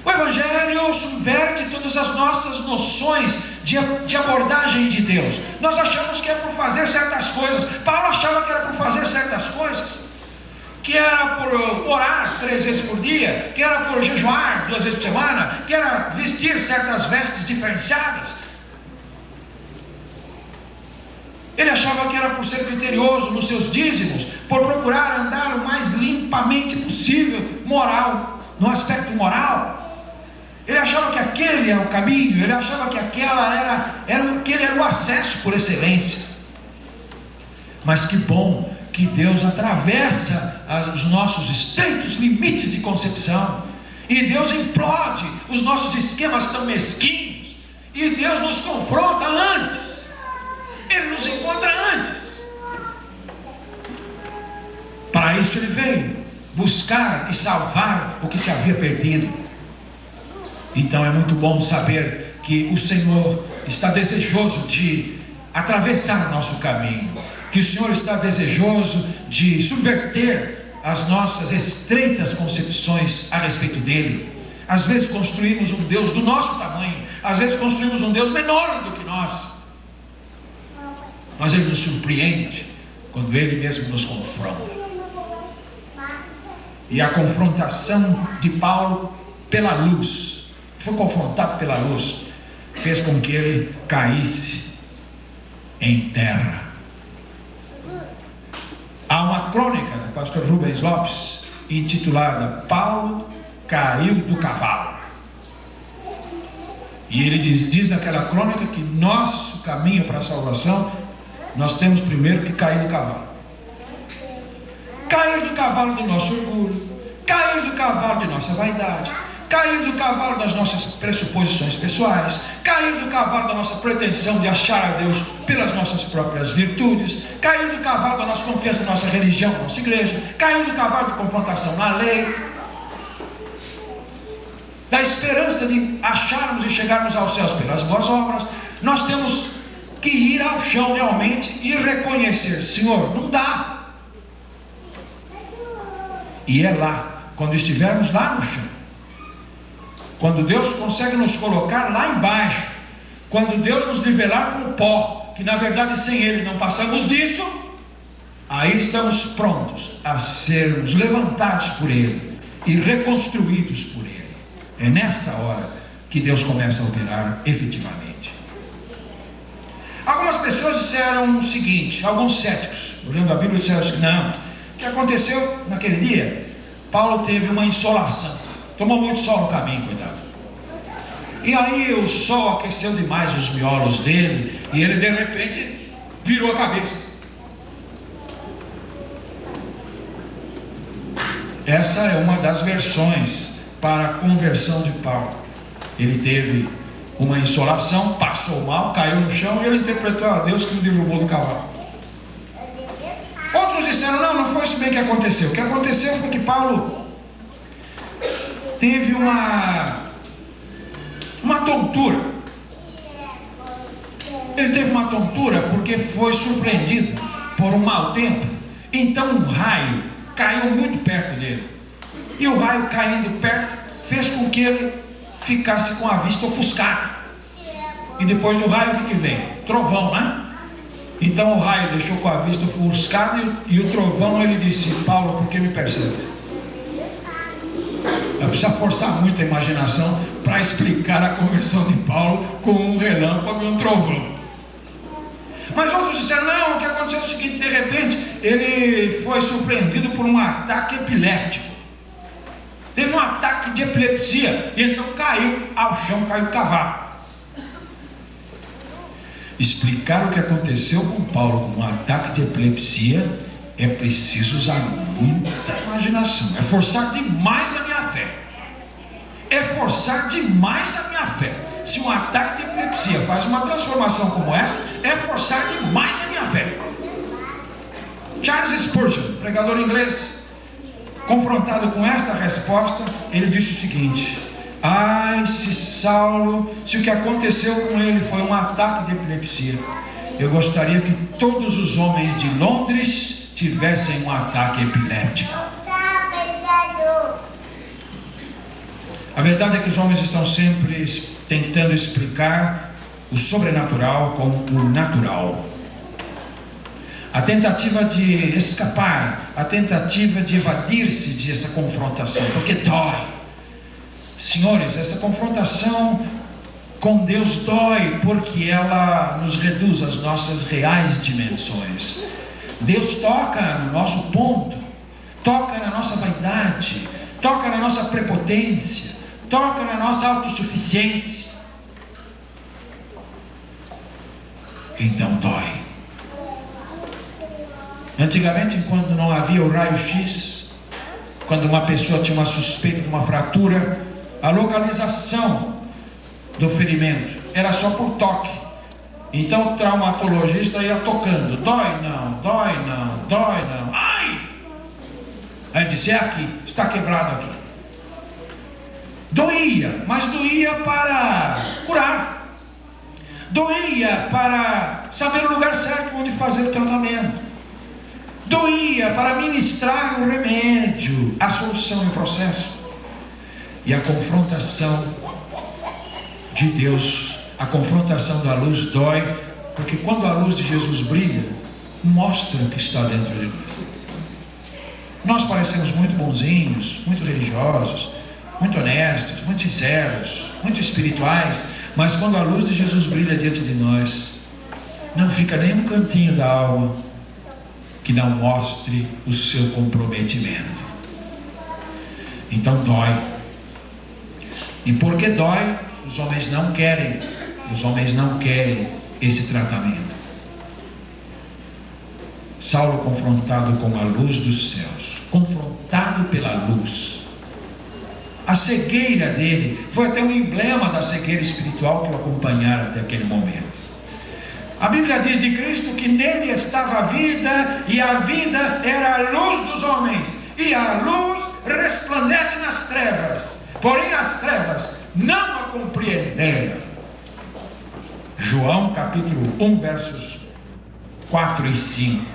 O Evangelho subverte todas as nossas noções de abordagem de Deus. Nós achamos que é por fazer certas coisas. Paulo achava que era por fazer certas coisas, que era por orar 3 vezes por dia, que era por jejuar 2 vezes por semana, que era vestir certas vestes diferenciadas. Ele achava que era por ser criterioso nos seus dízimos, por procurar andar o mais limpamente possível, no aspecto moral. Ele achava que aquele era o caminho, ele achava que aquele era o acesso por excelência. Mas que bom que Deus atravessa os nossos estreitos limites de concepção, e Deus implode os nossos esquemas tão mesquinhos, e Deus nos confronta antes, Ele nos encontra antes. Para isso Ele veio buscar e salvar o que se havia perdido. Então é muito bom saber que o Senhor está desejoso de atravessar o nosso caminho, que o Senhor está desejoso de subverter as nossas estreitas concepções a respeito dele. Às vezes construímos um Deus do nosso tamanho, às vezes construímos um Deus menor do que nós, mas Ele nos surpreende quando Ele mesmo nos confronta. E a confrontação de Paulo pela luz, foi confrontado pela luz, fez com que ele caísse em terra. Há uma crônica do pastor Rubens Lopes intitulada Paulo caiu do cavalo, e ele diz naquela crônica que nosso caminho para a salvação, nós temos primeiro que cair do cavalo. Cair do cavalo do nosso orgulho, cair do cavalo de nossa vaidade, cair do cavalo das nossas pressuposições pessoais, cair do cavalo da nossa pretensão de achar a Deus pelas nossas próprias virtudes, cair do cavalo da nossa confiança na nossa religião, na nossa igreja, cair do cavalo de confrontação na lei, da esperança de acharmos e chegarmos aos céus pelas boas obras. Nós temos que ir ao chão realmente e reconhecer: Senhor, não dá. E é lá, quando estivermos lá no chão, quando Deus consegue nos colocar lá embaixo, quando Deus nos nivelar com o pó, que na verdade sem Ele não passamos disso, aí estamos prontos a sermos levantados por Ele e reconstruídos por Ele. É nesta hora que Deus começa a operar efetivamente. Algumas pessoas disseram o seguinte, alguns céticos, olhando a Bíblia, disseram que não, o que aconteceu naquele dia? Paulo teve uma insolação, tomou muito sol no caminho, coitado. E aí o sol aqueceu demais os miolos dele, e ele de repente virou a cabeça. Essa é uma das versões para a conversão de Paulo. Ele teve uma insolação, passou mal, caiu no chão, e ele interpretou a Deus que o derrubou do cavalo. Outros disseram: não foi isso bem que aconteceu. O que aconteceu foi que Paulo teve uma tontura. Ele teve uma tontura porque foi surpreendido por um mau tempo. Então um raio caiu muito perto dele, e o raio caindo perto fez com que ele ficasse com a vista ofuscada. E depois do raio o que vem? Trovão, né? Então o raio deixou com a vista ofuscada, e o trovão, ele disse: Paulo, por que me persegue? Precisa forçar muito a imaginação para explicar a conversão de Paulo com um relâmpago e um trovão. Mas outros disseram: não, o que aconteceu é o seguinte, de repente ele foi surpreendido por um ataque epiléptico. Teve um ataque de epilepsia, e então caiu ao chão, caiu do cavalo. Explicar o que aconteceu com Paulo com um ataque de epilepsia é preciso usar muita imaginação. É forçar demais a minha fé. É forçar demais a minha fé. Se um ataque de epilepsia faz uma transformação como essa, é forçar demais a minha fé. Charles Spurgeon, pregador inglês, confrontado com esta resposta, ele disse o seguinte: ai, se o que aconteceu com ele foi um ataque de epilepsia, eu gostaria que todos os homens de Londres tivessem um ataque epiléptico. A verdade é que os homens estão sempre tentando explicar o sobrenatural com o natural. A tentativa de escapar, a tentativa de evadir-se dessa confrontação, porque dói. Senhores, essa confrontação com Deus dói, porque ela nos reduz às nossas reais dimensões. Deus toca no nosso ponto, toca na nossa vaidade, toca na nossa prepotência, toca na nossa autossuficiência. Então dói. Antigamente, quando não havia o raio-x, quando uma pessoa tinha uma suspeita de uma fratura, a localização do ferimento era só por toque. Então o traumatologista ia tocando: dói não, dói não, dói não, ai! Aí disse: é aqui, está quebrado aqui. Doía, mas doía para curar. Doía para saber o lugar certo onde fazer o tratamento. Doía para ministrar o remédio, a solução e o processo. E a confrontação de Deus, a confrontação da luz dói, porque quando a luz de Jesus brilha, mostra o que está dentro de nós. Nós parecemos muito bonzinhos, muito religiosos, muito honestos, muito sinceros, muito espirituais, mas quando a luz de Jesus brilha diante de nós, não fica nem um cantinho da alma que não mostre o seu comprometimento. Então dói. E porque dói, os homens não querem esse tratamento. Saulo, confrontado com a luz dos céus, confrontado pela luz, a cegueira dele foi até um emblema da cegueira espiritual que o acompanhara até aquele momento. A Bíblia diz de Cristo que nele estava a vida, e a vida era a luz dos homens, e a luz resplandece nas trevas, porém as trevas não a compreenderam. João capítulo 1, versos 4 e 5.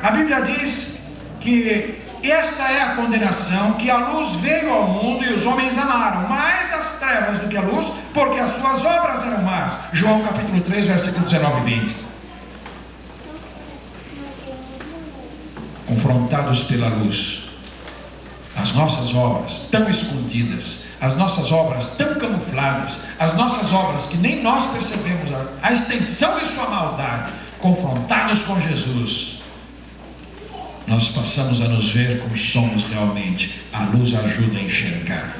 A Bíblia diz que esta é a condenação, que a luz veio ao mundo e os homens amaram mais as trevas do que a luz, porque as suas obras eram más. João capítulo 3, versículo 19 e 20. Confrontados pela luz, as nossas obras tão escondidas, as nossas obras tão camufladas, as nossas obras que nem nós percebemos a extensão de sua maldade, confrontados com Jesus, nós passamos a nos ver como somos realmente. A luz ajuda a enxergar.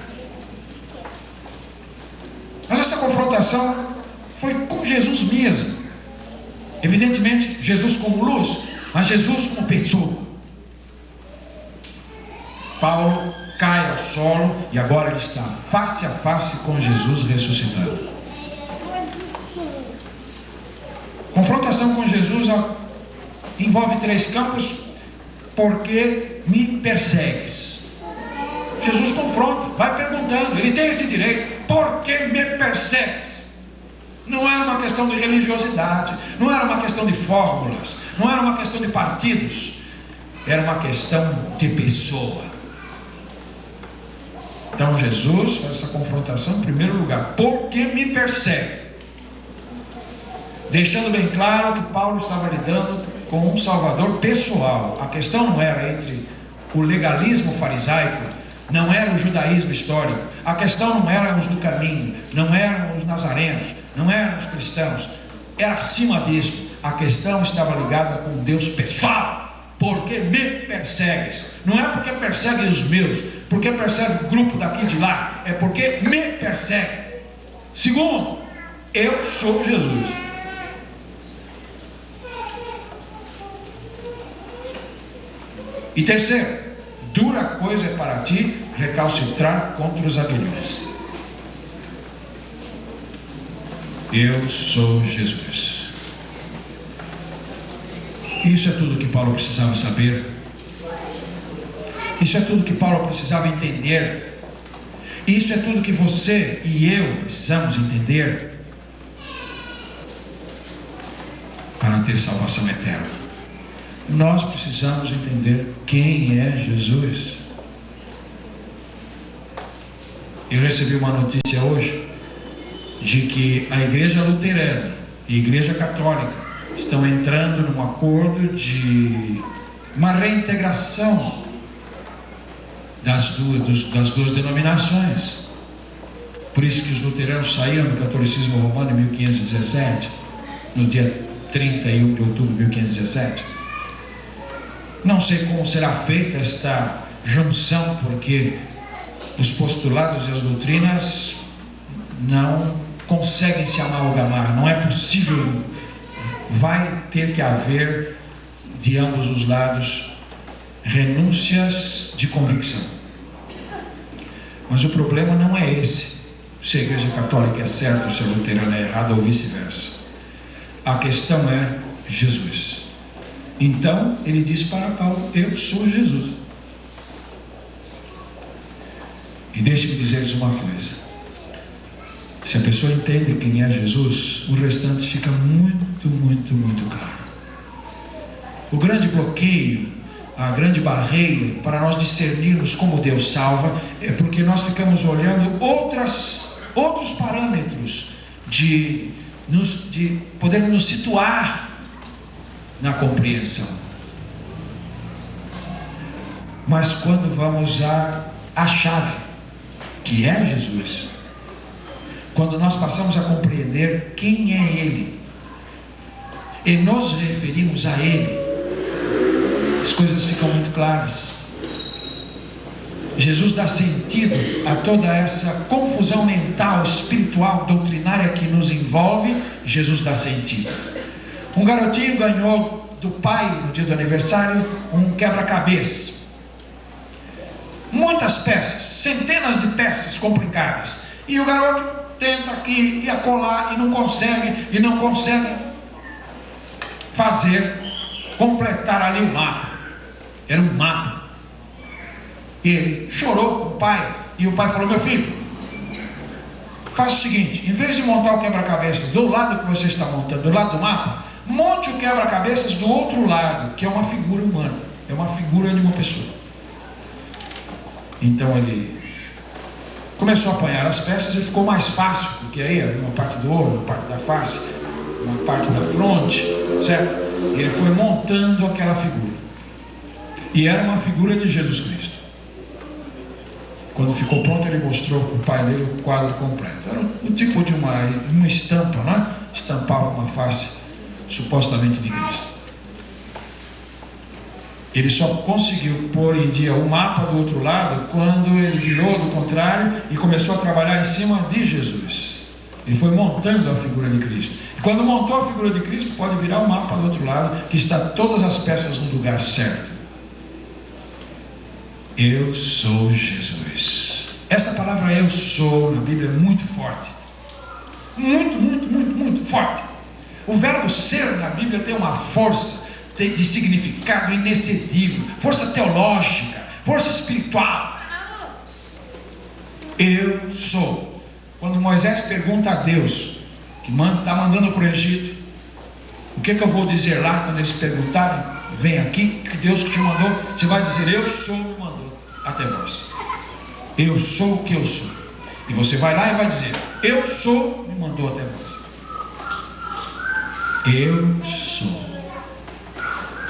Mas essa confrontação foi com Jesus mesmo. Evidentemente, Jesus como luz, mas Jesus como pessoa. Paulo cai ao solo e agora ele está face a face com Jesus ressuscitado. Confrontação com Jesus envolve 3 campos. Porque me persegues? Jesus confronta, vai perguntando, ele tem esse direito. Por que me persegues? Não era uma questão de religiosidade, não era uma questão de fórmulas, não era uma questão de partidos, era uma questão de pessoa. Então Jesus faz essa confrontação em primeiro lugar: por que me persegue? Deixando bem claro que Paulo estava lidando com um salvador pessoal. A questão não era entre o legalismo farisaico, não era o judaísmo histórico, a questão não eram os do caminho, não eram os nazarenos, não eram os cristãos, era acima disso. A questão estava ligada com Deus pessoal. Porque me persegues? Não é porque persegue os meus, porque persegue o grupo daqui de lá, é porque me persegue. Segundo, eu sou Jesus. E terceiro, dura coisa é para ti recalcitrar contra os aguilhões. Eu sou Jesus. Isso é tudo que Paulo precisava saber. Isso é tudo que Paulo precisava entender. Isso é tudo que você e eu precisamos entender para ter salvação eterna. Nós precisamos entender quem é Jesus. Eu recebi uma notícia hoje de que a Igreja Luterana e a Igreja Católica estão entrando num acordo de uma reintegração das duas denominações. Por isso que os luteranos saíram do catolicismo romano em 1517, no dia 31 de outubro de 1517. Não sei como será feita esta junção, porque os postulados e as doutrinas não conseguem se amalgamar, não é possível. Vai ter que haver de ambos os lados renúncias de convicção. Mas o problema não é esse, se a Igreja Católica é certa ou se a luterana é errada ou vice-versa. A questão é Jesus. Então ele diz para Paulo: eu sou Jesus. E deixe-me dizer-lhes uma coisa: se a pessoa entende quem é Jesus, o restante fica muito, muito, muito claro. O grande bloqueio, a grande barreira para nós discernirmos como Deus salva, é porque nós ficamos olhando outros parâmetros de poder nos situar na compreensão. Mas quando vamos à chave, que é Jesus, quando nós passamos a compreender quem é Ele e nos referimos a Ele, as coisas ficam muito claras. Jesus dá sentido a toda essa confusão mental, espiritual, doutrinária que nos envolve. Jesus dá sentido. Um garotinho ganhou do pai, no dia do aniversário, um quebra-cabeças. Muitas peças, centenas de peças complicadas. E o garoto tenta aqui e acolá e não consegue completar ali o mapa. Era um mapa. E ele chorou com o pai, e o pai falou: meu filho, faça o seguinte, em vez de montar o quebra-cabeças do lado que você está montando, do lado do mapa, monte o quebra-cabeças do outro lado, que é uma figura humana, é uma figura de uma pessoa. Então ele começou a apanhar as peças e ficou mais fácil, porque aí havia uma parte do olho, uma parte da face, uma parte da fronte, certo? Ele foi montando aquela figura, e era uma figura de Jesus Cristo. Quando ficou pronto, ele mostrou para o pai dele o quadro completo. Era o tipo de uma estampa, né? Estampava uma face supostamente de Cristo. Ele só conseguiu pôr em dia o mapa do outro lado quando ele virou do contrário e começou a trabalhar em cima de Jesus. Ele foi montando a figura de Cristo. E quando montou a figura de Cristo, pode virar o mapa do outro lado, que está todas as peças no lugar certo. Eu sou Jesus. Essa palavra eu sou na Bíblia é muito forte. Muito forte. O verbo ser na Bíblia tem uma força de significado inexcedível, força teológica, força espiritual. Eu sou. Quando Moisés pergunta a Deus, que está mandando para o Egito, o que eu vou dizer lá quando eles perguntarem? Vem aqui, que Deus que te mandou. Você vai dizer: eu sou, me mandou até vós. Eu sou o que eu sou. E você vai lá e vai dizer: eu sou, me mandou até vós. Eu sou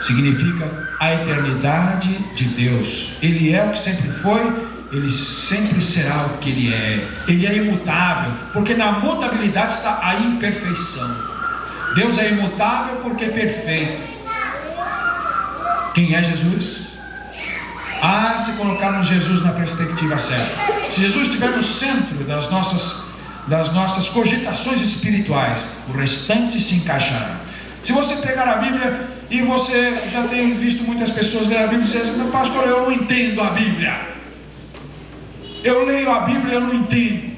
significa a eternidade de Deus. Ele é o que sempre foi, ele sempre será o que ele é. Ele é imutável, porque na mutabilidade está a imperfeição. Deus é imutável porque é perfeito. Quem é Jesus? Se colocarmos Jesus na perspectiva certa, se Jesus estiver no centro das nossas cogitações espirituais, o restante se encaixará. Se você pegar a Bíblia, e você já tem visto muitas pessoas ler a Bíblia e dizer assim: pastor, eu não entendo a Bíblia. Eu leio a Bíblia e eu não entendo.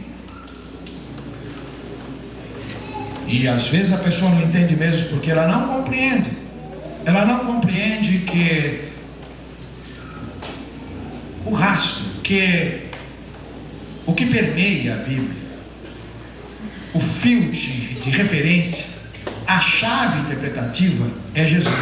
E às vezes a pessoa não entende mesmo porque ela não compreende. Ela não compreende que o rastro, que o que permeia a Bíblia, o fio de referência, a chave interpretativa é Jesus.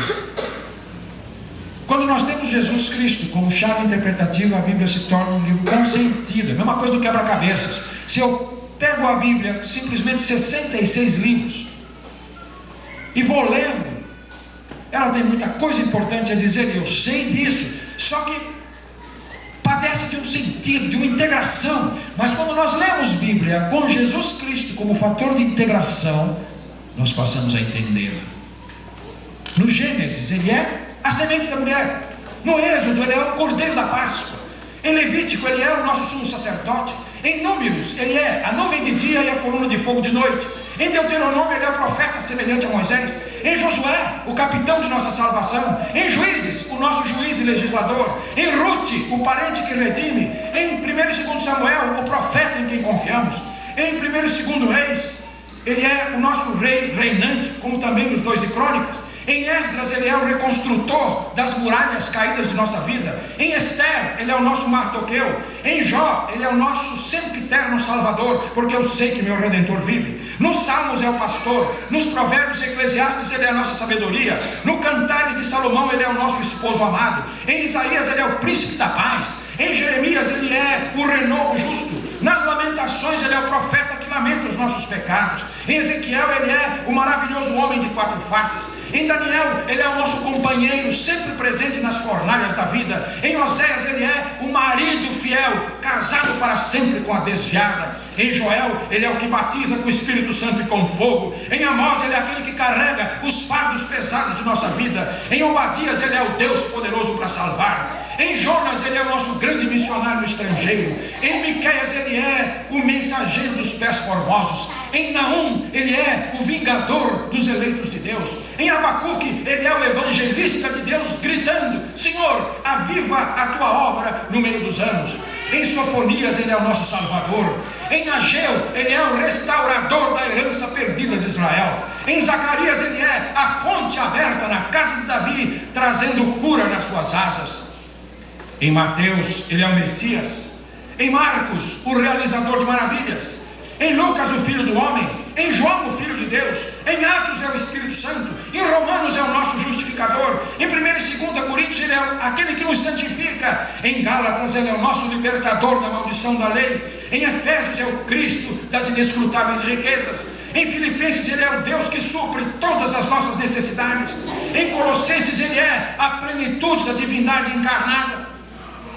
Quando nós temos Jesus Cristo como chave interpretativa, a Bíblia se torna um livro com sentido. É a mesma coisa do quebra-cabeças. Se eu pego a Bíblia, simplesmente 66 livros, e vou lendo, ela tem muita coisa importante a dizer, eu sei disso, só que padece de um sentido, de uma integração. Mas quando nós lemos Bíblia com Jesus Cristo como fator de integração, nós passamos a entendê-la. No Gênesis, ele é a semente da mulher. No Êxodo, ele é o cordeiro da Páscoa. Em Levítico, ele é o nosso sumo sacerdote. Em Números, ele é a nuvem de dia e a coluna de fogo de noite. Em Deuteronômio, ele é o profeta semelhante a Moisés. Em Josué, o capitão de nossa salvação. Em Juízes, o nosso juiz e legislador. Em Rute, o parente que redime. Em 1 e 2 Samuel, o profeta em quem confiamos. Em 1 e 2 Reis, ele é o nosso rei reinante, como também nos 2 de Crônicas. Em Esdras, ele é o reconstrutor das muralhas caídas de nossa vida. Em Esther, ele é o nosso Mardoqueu. Em Jó, ele é o nosso sempiterno Salvador, porque eu sei que meu Redentor vive. Nos Salmos é o pastor. Nos Provérbios e Eclesiastes, ele é a nossa sabedoria. No Cantares de Salomão, ele é o nosso esposo amado. Em Isaías, ele é o príncipe da paz. Em Jeremias, ele é o renovo justo. Nas Lamentações, ele é o profeta que lamenta os nossos pecados. Em Ezequiel, ele é o maravilhoso homem de 4 faces. Em Daniel, ele é o nosso companheiro, sempre presente nas fornalhas da vida. Em Oséias, ele é o marido fiel, casado para sempre com a desviada. Em Joel, ele é o que batiza com o Espírito Santo e com fogo. Em Amós, ele é aquele que carrega os fardos pesados de nossa vida. Em Obadias, ele é o Deus poderoso para salvar. Em Jonas, ele é o nosso grande missionário no estrangeiro. Em Miqueias, ele é o mensageiro dos pés formosos. Em Naum, ele é o vingador dos eleitos de Deus. Em Abacuque, ele é o evangelista de Deus, gritando: Senhor, aviva a tua obra no meio dos anos. Em Sofonias, ele é o nosso Salvador. Em Ageu, ele é o restaurador da herança perdida de Israel. Em Zacarias, ele é a fonte aberta na casa de Davi, trazendo cura nas suas asas. Em Mateus, ele é o Messias. Em Marcos, o realizador de maravilhas. Em Lucas, o Filho do Homem. Em João, o Filho de Deus. Em Atos, é o Espírito Santo. Em Romanos, é o nosso justificador. Em 1 e 2 Coríntios, ele é aquele que nos santifica. Em Gálatas, ele é o nosso libertador da maldição da lei. Em Efésios, é o Cristo das inescrutáveis riquezas. Em Filipenses, ele é o Deus que supre todas as nossas necessidades. Em Colossenses, ele é a plenitude da divindade encarnada.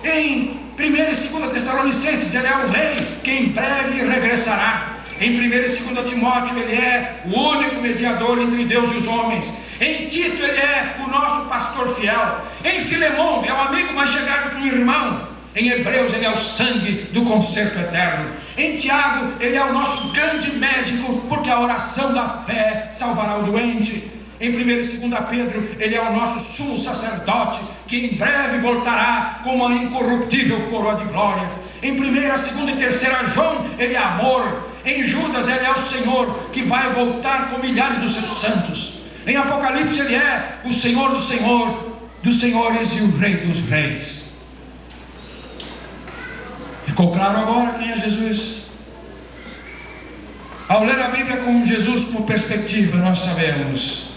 Em 1 e 2 Tessalonicenses, ele é o rei que em breve regressará. Em 1 e 2 Timóteo, ele é o único mediador entre Deus e os homens. Em Tito, ele é o nosso pastor fiel. Em Filemão, é o amigo mais chegado que um irmão. Em Hebreus, ele é o sangue do conserto eterno. Em Tiago, ele é o nosso grande médico, porque a oração da fé salvará o doente. Em 1 e 2 Pedro, ele é o nosso sumo sacerdote, que em breve voltará com uma incorruptível coroa de glória. Em 1ª, 2ª e 3ª João, ele é amor. Em Judas, ele é o Senhor, que vai voltar com milhares dos seus santos. Em Apocalipse, ele é o Senhor dos senhores e o Rei dos reis. Ficou claro agora quem é Jesus? Ao ler a Bíblia com Jesus como perspectiva, nós sabemos: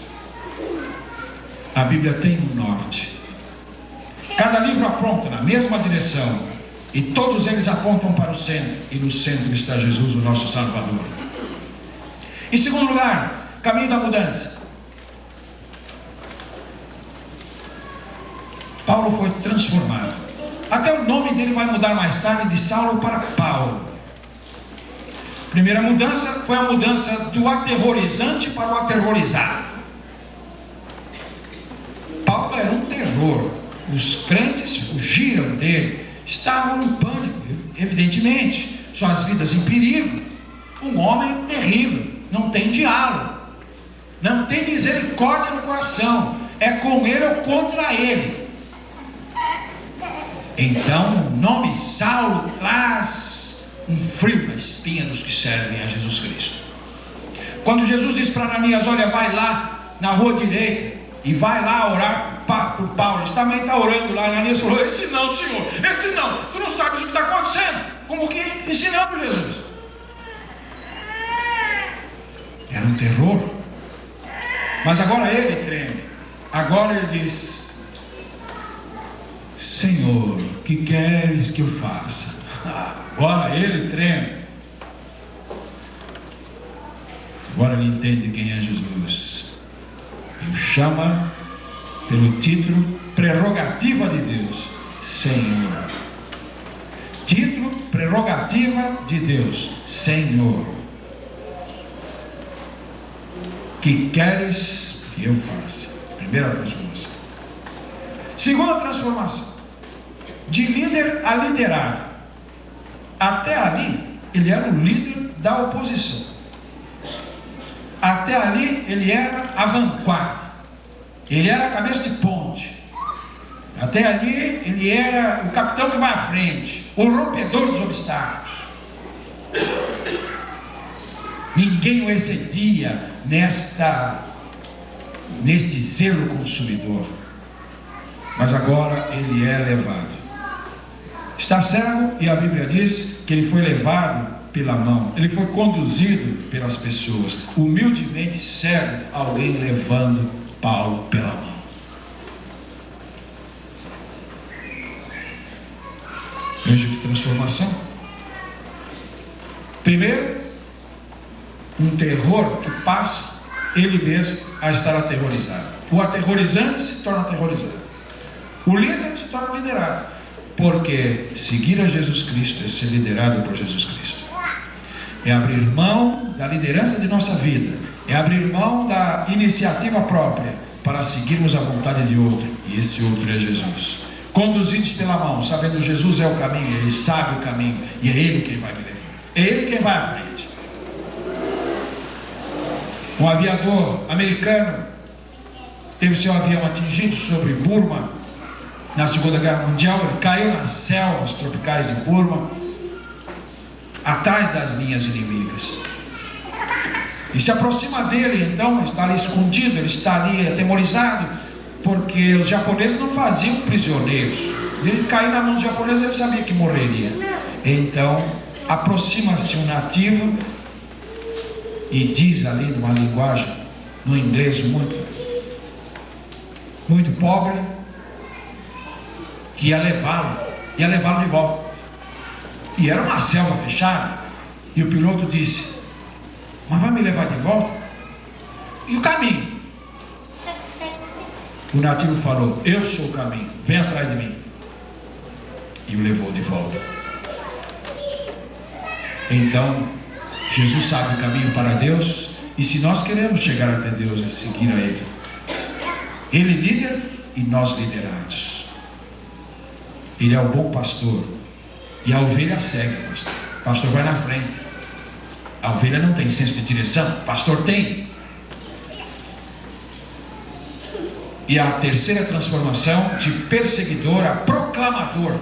a Bíblia tem um norte. Cada livro aponta na mesma direção, e todos eles apontam para o centro, e no centro está Jesus, o nosso Salvador. Em segundo lugar, caminho da mudança. Paulo foi transformado. Até o nome dele vai mudar mais tarde, de Saulo para Paulo. A primeira mudança foi a mudança do aterrorizante para o aterrorizado. Paulo era um terror. Os crentes fugiram dele, estavam em pânico, evidentemente, suas vidas em perigo. Um homem terrível, não tem diálogo, não tem misericórdia no coração, é com ele ou contra ele. Então o nome Saulo traz um frio na espinha dos que servem a Jesus Cristo. Quando Jesus diz para Ananias: olha, vai lá na rua direita e vai lá orar por Paulo, ele também está orando lá. Ananias falou: esse não, Senhor, esse não, tu não sabes o que está acontecendo. Como que ensinando Jesus? Era um terror. Mas agora ele treme. Agora ele diz: Senhor, o que queres que eu faça? Agora ele treme. Agora ele entende quem é Jesus. E o chama pelo título prerrogativa de Deus: Senhor. Título prerrogativa de Deus: Senhor. Que queres que eu faça? Primeira transformação. Segunda transformação, de líder a liderado. Até ali, ele era o líder da oposição. Até ali, ele era a vanguarda. Ele era a cabeça de ponte. Até ali, ele era o capitão que vai à frente, o rompedor dos obstáculos. Ninguém o excedia neste zelo consumidor. Mas agora ele é levado. Está cego e a Bíblia diz que ele foi levado pela mão. Ele foi conduzido pelas pessoas. Humildemente cego, alguém levando Paulo pela mão. Veja que transformação. Primeiro, um terror que passa ele mesmo a estar aterrorizado. O aterrorizante se torna aterrorizado. O líder se torna liderado. Porque seguir a Jesus Cristo é ser liderado por Jesus Cristo. É abrir mão da liderança de nossa vida. É abrir mão da iniciativa própria para seguirmos a vontade de outro. E esse outro é Jesus. Conduzidos pela mão, sabendo que Jesus é o caminho, Ele sabe o caminho. E é Ele quem vai me levar. É Ele quem vai à frente. Um aviador americano teve seu avião atingido sobre Burma na Segunda Guerra Mundial. Ele caiu nas selvas tropicais de Burma, atrás das linhas inimigas. E se aproxima dele, então, está ali escondido, ele está ali atemorizado, porque os japoneses não faziam prisioneiros. Ele caiu na mão dos japoneses, ele sabia que morreria. Então, aproxima-se um nativo e diz ali numa linguagem, no inglês muito pobre, que ia levá-lo de volta. E era uma selva fechada. E o piloto disse: mas vai me levar de volta? E o caminho? O nativo falou: eu sou o caminho, vem atrás de mim. E o levou de volta. Então, Jesus sabe o caminho para Deus. E se nós queremos chegar até Deus e seguir a Ele, Ele líder e nós liderados. Ele é o bom pastor. E a ovelha segue o pastor. O pastor vai na frente. A ovelha não tem senso de direção. O pastor tem. E a terceira transformação, de perseguidor a proclamador.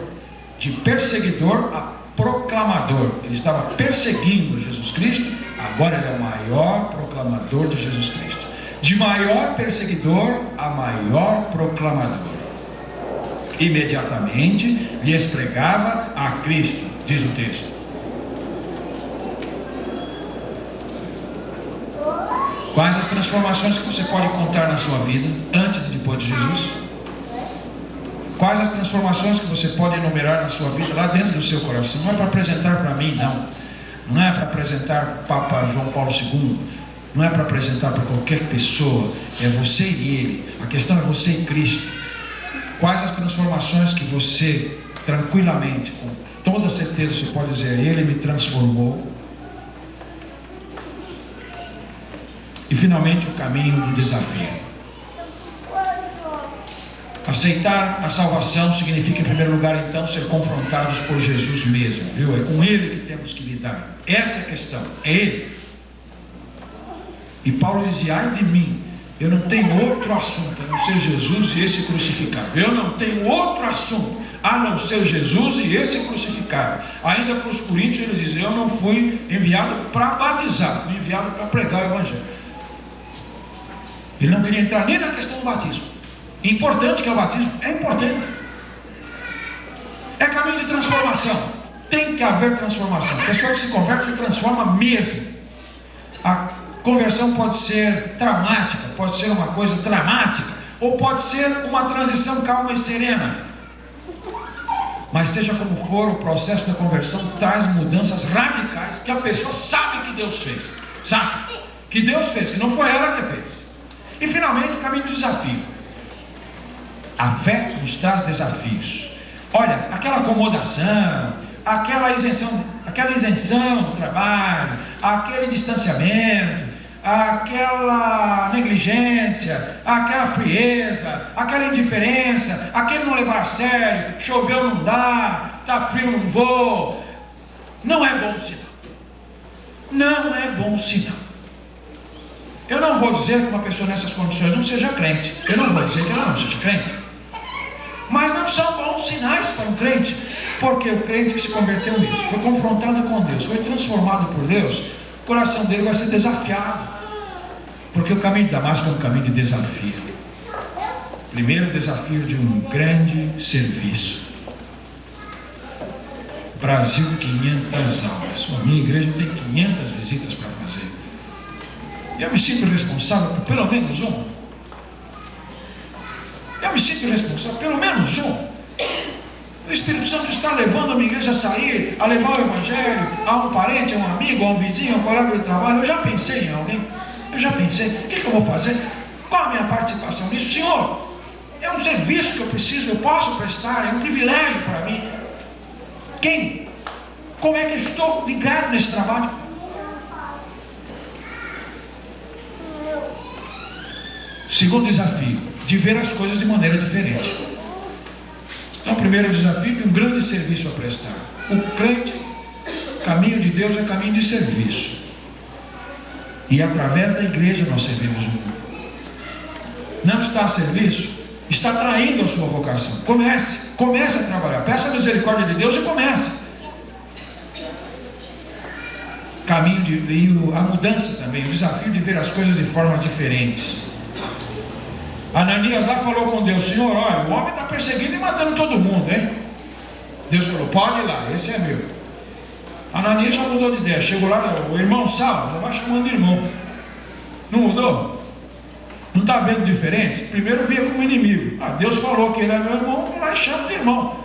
De perseguidor a proclamador. Ele estava perseguindo Jesus Cristo. Agora ele é o maior proclamador de Jesus Cristo. De maior perseguidor a maior proclamador. Imediatamente lhes pregava a Cristo, diz o texto. Quais as transformações que você pode encontrar na sua vida antes e depois de Jesus? Quais as transformações que você pode enumerar na sua vida lá dentro do seu coração? Não é para apresentar para mim, não. Não é para apresentar para o Papa João Paulo II. Não é para apresentar para qualquer pessoa. É você e Ele. A questão é você e Cristo. Quais as transformações que você, tranquilamente, com toda certeza, você pode dizer: Ele me transformou. E finalmente o caminho do desafio. Aceitar a salvação significa, em primeiro lugar, então, ser confrontados por Jesus mesmo, viu? É com Ele que temos que lidar. Essa é a questão, é Ele. E Paulo dizia: ai de mim, eu não tenho outro assunto a não ser Jesus e esse crucificado. Eu não tenho outro assunto a não ser Jesus e esse crucificado. Ainda para os coríntios ele diz: eu não fui enviado para batizar, fui enviado para pregar o Evangelho. Ele não queria entrar nem na questão do batismo. Importante que é o batismo, é importante. É caminho de transformação. Tem que haver transformação. A pessoa que se converte se transforma mesmo. A conversão pode ser traumática, pode ser uma coisa dramática, ou pode ser uma transição calma e serena. Mas seja como for, o processo da conversão traz mudanças radicais que a pessoa sabe que Deus fez. Sabe que Deus fez, que não foi ela que fez. E finalmente o caminho do desafio. A fé nos traz desafios. Olha, aquela acomodação, aquela isenção do trabalho, aquele distanciamento, aquela negligência, aquela frieza, aquela indiferença, aquele não levar a sério, choveu não dá, está frio não vou, não é bom sinal. Não é bom sinal. Eu não vou dizer que uma pessoa nessas condições não seja crente. Eu não vou dizer que ela não seja crente. Mas não são bons sinais para um crente. Porque o crente que se converteu nisso, foi confrontado com Deus, foi transformado por Deus, o coração dele vai ser desafiado. Porque o caminho de Damasco é um caminho de desafio. Primeiro, o desafio de um grande serviço. Brasil, 500 aulas. A minha igreja tem 500 visitas para fazer. Eu me sinto responsável por pelo menos um. Eu me sinto responsável por pelo menos um. O Espírito Santo está levando a minha igreja a sair, a levar o Evangelho a um parente, a um amigo, a um vizinho, a um colega de trabalho. Eu já pensei em alguém. Eu já pensei, o que eu vou fazer? Qual a minha participação nisso? Senhor, é um serviço que eu preciso, eu posso prestar, é um privilégio para mim. Quem? Como é que eu estou ligado nesse trabalho? Segundo desafio, de ver as coisas de maneira diferente. Então, o primeiro desafio de um grande serviço a prestar. O crente, caminho de Deus é caminho de serviço. E através da igreja nós servimos o mundo. Não está a serviço, está traindo a sua vocação. Comece a trabalhar, peça a misericórdia de Deus e comece. Caminho de a mudança também, o desafio de ver as coisas de formas diferentes. Ananias lá falou com Deus: Senhor, olha, o homem está perseguindo e matando todo mundo, hein? Deus falou: pode ir lá, esse é meu. Ananias já mudou de ideia, chegou lá, o irmão Saulo, já vai chamando de irmão. Não mudou? Não está vendo diferente? Primeiro via como inimigo. Deus falou que ele é meu irmão, vou lá e chamo de irmão.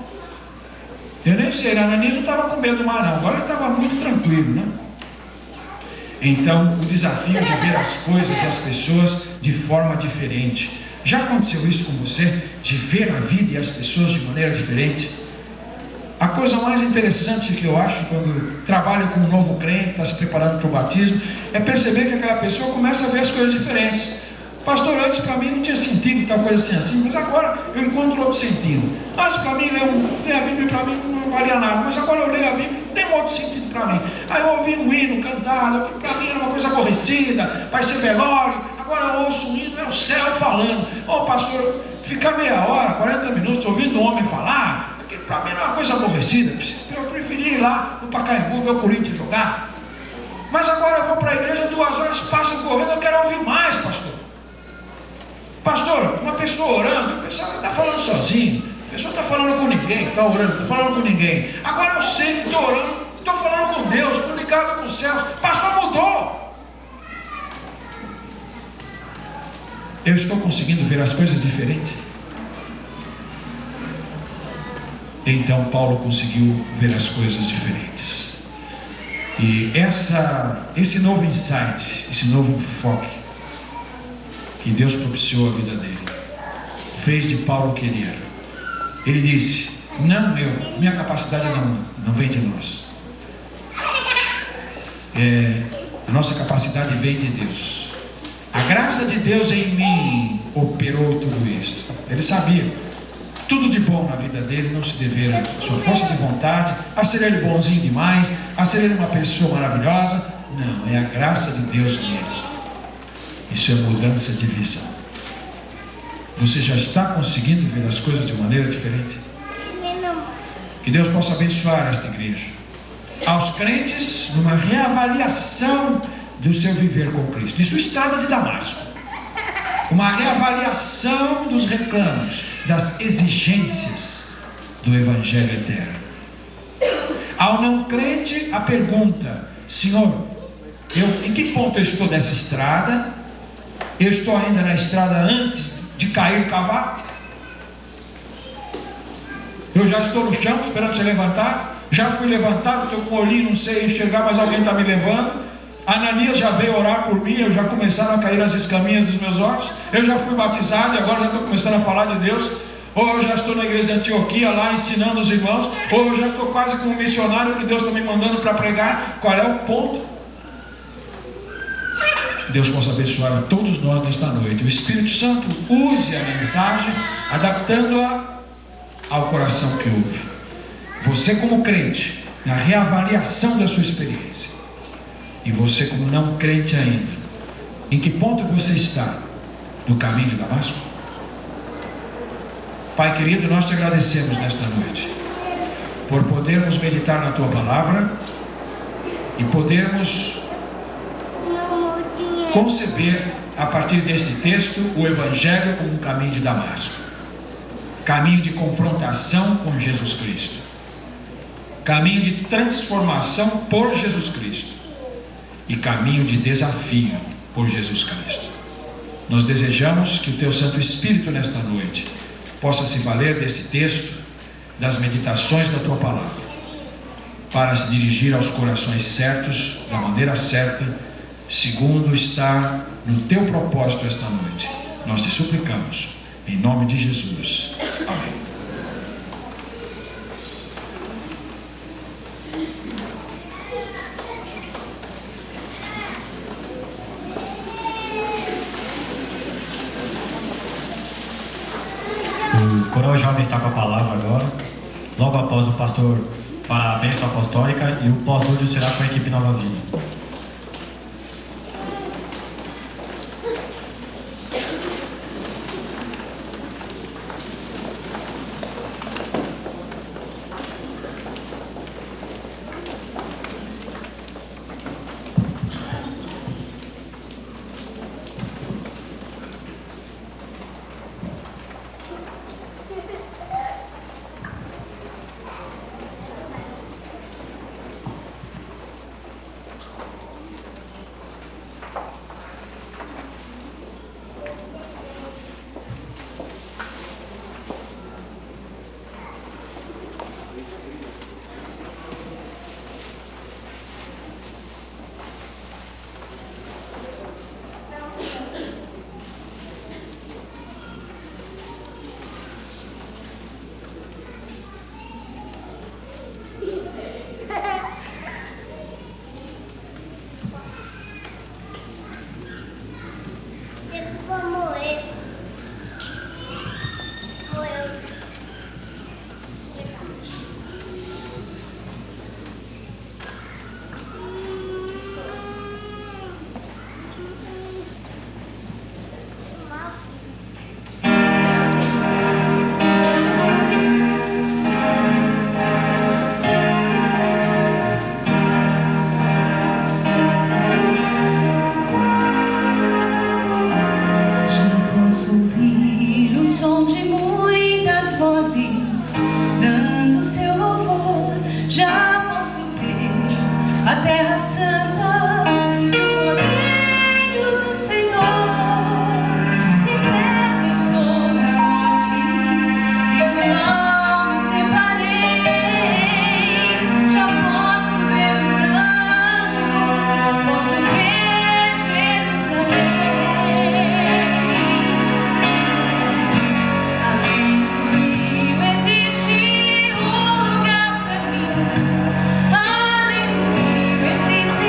Eu nem sei, Ananias não estava com medo mais não, agora ele estava muito tranquilo, né? Então, o desafio de ver as coisas e as pessoas de forma diferente. Já aconteceu isso com você? De ver a vida e as pessoas de maneira diferente? A coisa mais interessante que eu acho quando trabalho com um novo crente, está se preparando para o batismo, é perceber que aquela pessoa começa a ver as coisas diferentes. Pastor, antes para mim não tinha sentido tal coisa assim, mas agora eu encontro outro sentido. Antes para mim ler a Bíblia para mim não valia nada, mas agora eu leio a Bíblia, tem um outro sentido para mim. Aí eu ouvi um hino cantado, que para mim era uma coisa aborrecida, vai ser velório, agora eu ouço um hino, é o céu falando. Pastor, ficar meia hora, 40 minutos ouvindo um homem falar, que para mim era uma coisa aborrecida, eu preferia ir lá no Pacaembu ver o Corinthians jogar. Mas agora eu vou para a igreja, 2 horas passam correndo, eu quero ouvir mais, pastor. Pastor, uma pessoa orando, eu pensava que está falando sozinho, a pessoa está falando com ninguém, está orando, está falando com ninguém. Agora eu sei que estou orando, estou falando com Deus, estou ligado com os céus. Pastor, mudou. Eu estou conseguindo ver as coisas diferentes. Então Paulo conseguiu ver as coisas diferentes. E esse novo insight, esse novo enfoque que Deus propiciou a vida dele, fez de Paulo o que ele era. Ele disse: não minha capacidade não vem de nós. A nossa capacidade vem de Deus. A graça de Deus em mim operou tudo isso. Ele sabia, tudo de bom na vida dele não se deveria à sua força de vontade, a ser ele bonzinho demais, a ser ele uma pessoa maravilhosa. Não, é a graça de Deus nele. Isso é mudança de visão. Você já está conseguindo ver as coisas de maneira diferente? Que Deus possa abençoar esta igreja. Aos crentes, numa reavaliação do seu viver com Cristo, de sua estrada de Damasco. Uma reavaliação dos reclamos, das exigências do Evangelho eterno. Ao não crente, a pergunta: Senhor, em que ponto eu estou nessa estrada? Eu estou ainda na estrada antes de cair o cavalo? Eu já estou no chão esperando ser levantado? Já fui levantado, estou com o olhinho, não sei enxergar, mas alguém está me levando. Ananias já veio orar por mim, eu já começaram a cair as escaminhas dos meus olhos. Eu já fui batizado e agora já estou começando a falar de Deus. Ou eu já estou na igreja de Antioquia lá ensinando os irmãos. Ou eu já estou quase como um missionário que Deus está me mandando para pregar. Qual é o ponto? Deus possa abençoar a todos nós nesta noite. O Espírito Santo use a mensagem, adaptando-a ao coração que ouve. Você como crente, na reavaliação da sua experiência, e você como não crente ainda, em que ponto você está no caminho de Damasco? Pai querido, nós te agradecemos nesta noite por podermos meditar na tua palavra e podermos conceber a partir deste texto o Evangelho como um caminho de Damasco, caminho de confrontação com Jesus Cristo, caminho de transformação por Jesus Cristo e caminho de desafio por Jesus Cristo. Nós desejamos que o teu Santo Espírito nesta noite possa se valer deste texto, das meditações da tua palavra, para se dirigir aos corações certos, da maneira certa, segundo está no teu propósito esta noite. Nós te suplicamos, em nome de Jesus. Amém. O coral jovem está com a palavra agora. Logo após o pastor fará a bênção apostólica e o pós-lúdio será com a equipe Nova Vida. Aleluia, existe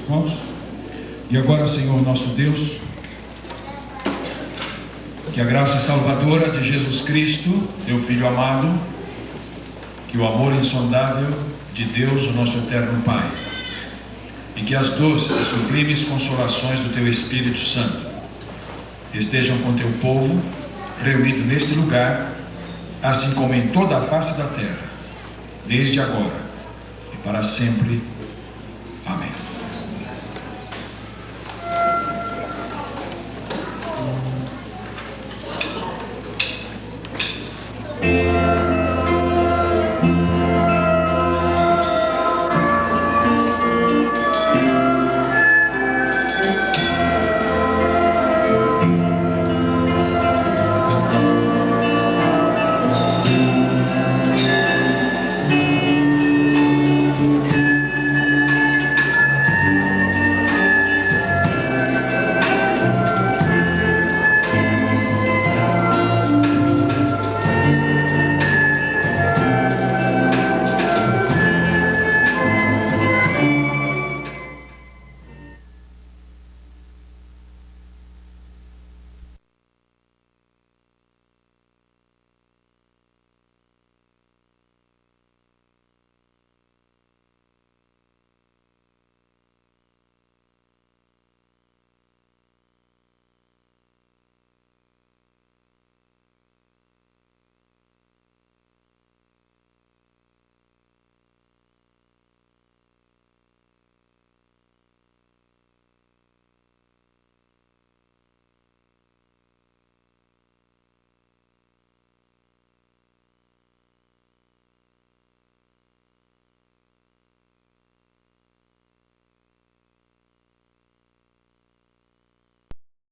irmãos. E agora, Senhor nosso Deus, que a graça salvadora de Jesus Cristo, teu Filho amado, que o amor insondável de Deus, o nosso eterno Pai, e que as doces e sublimes consolações do teu Espírito Santo estejam com teu povo, reunido neste lugar, assim como em toda a face da terra, desde agora e para sempre.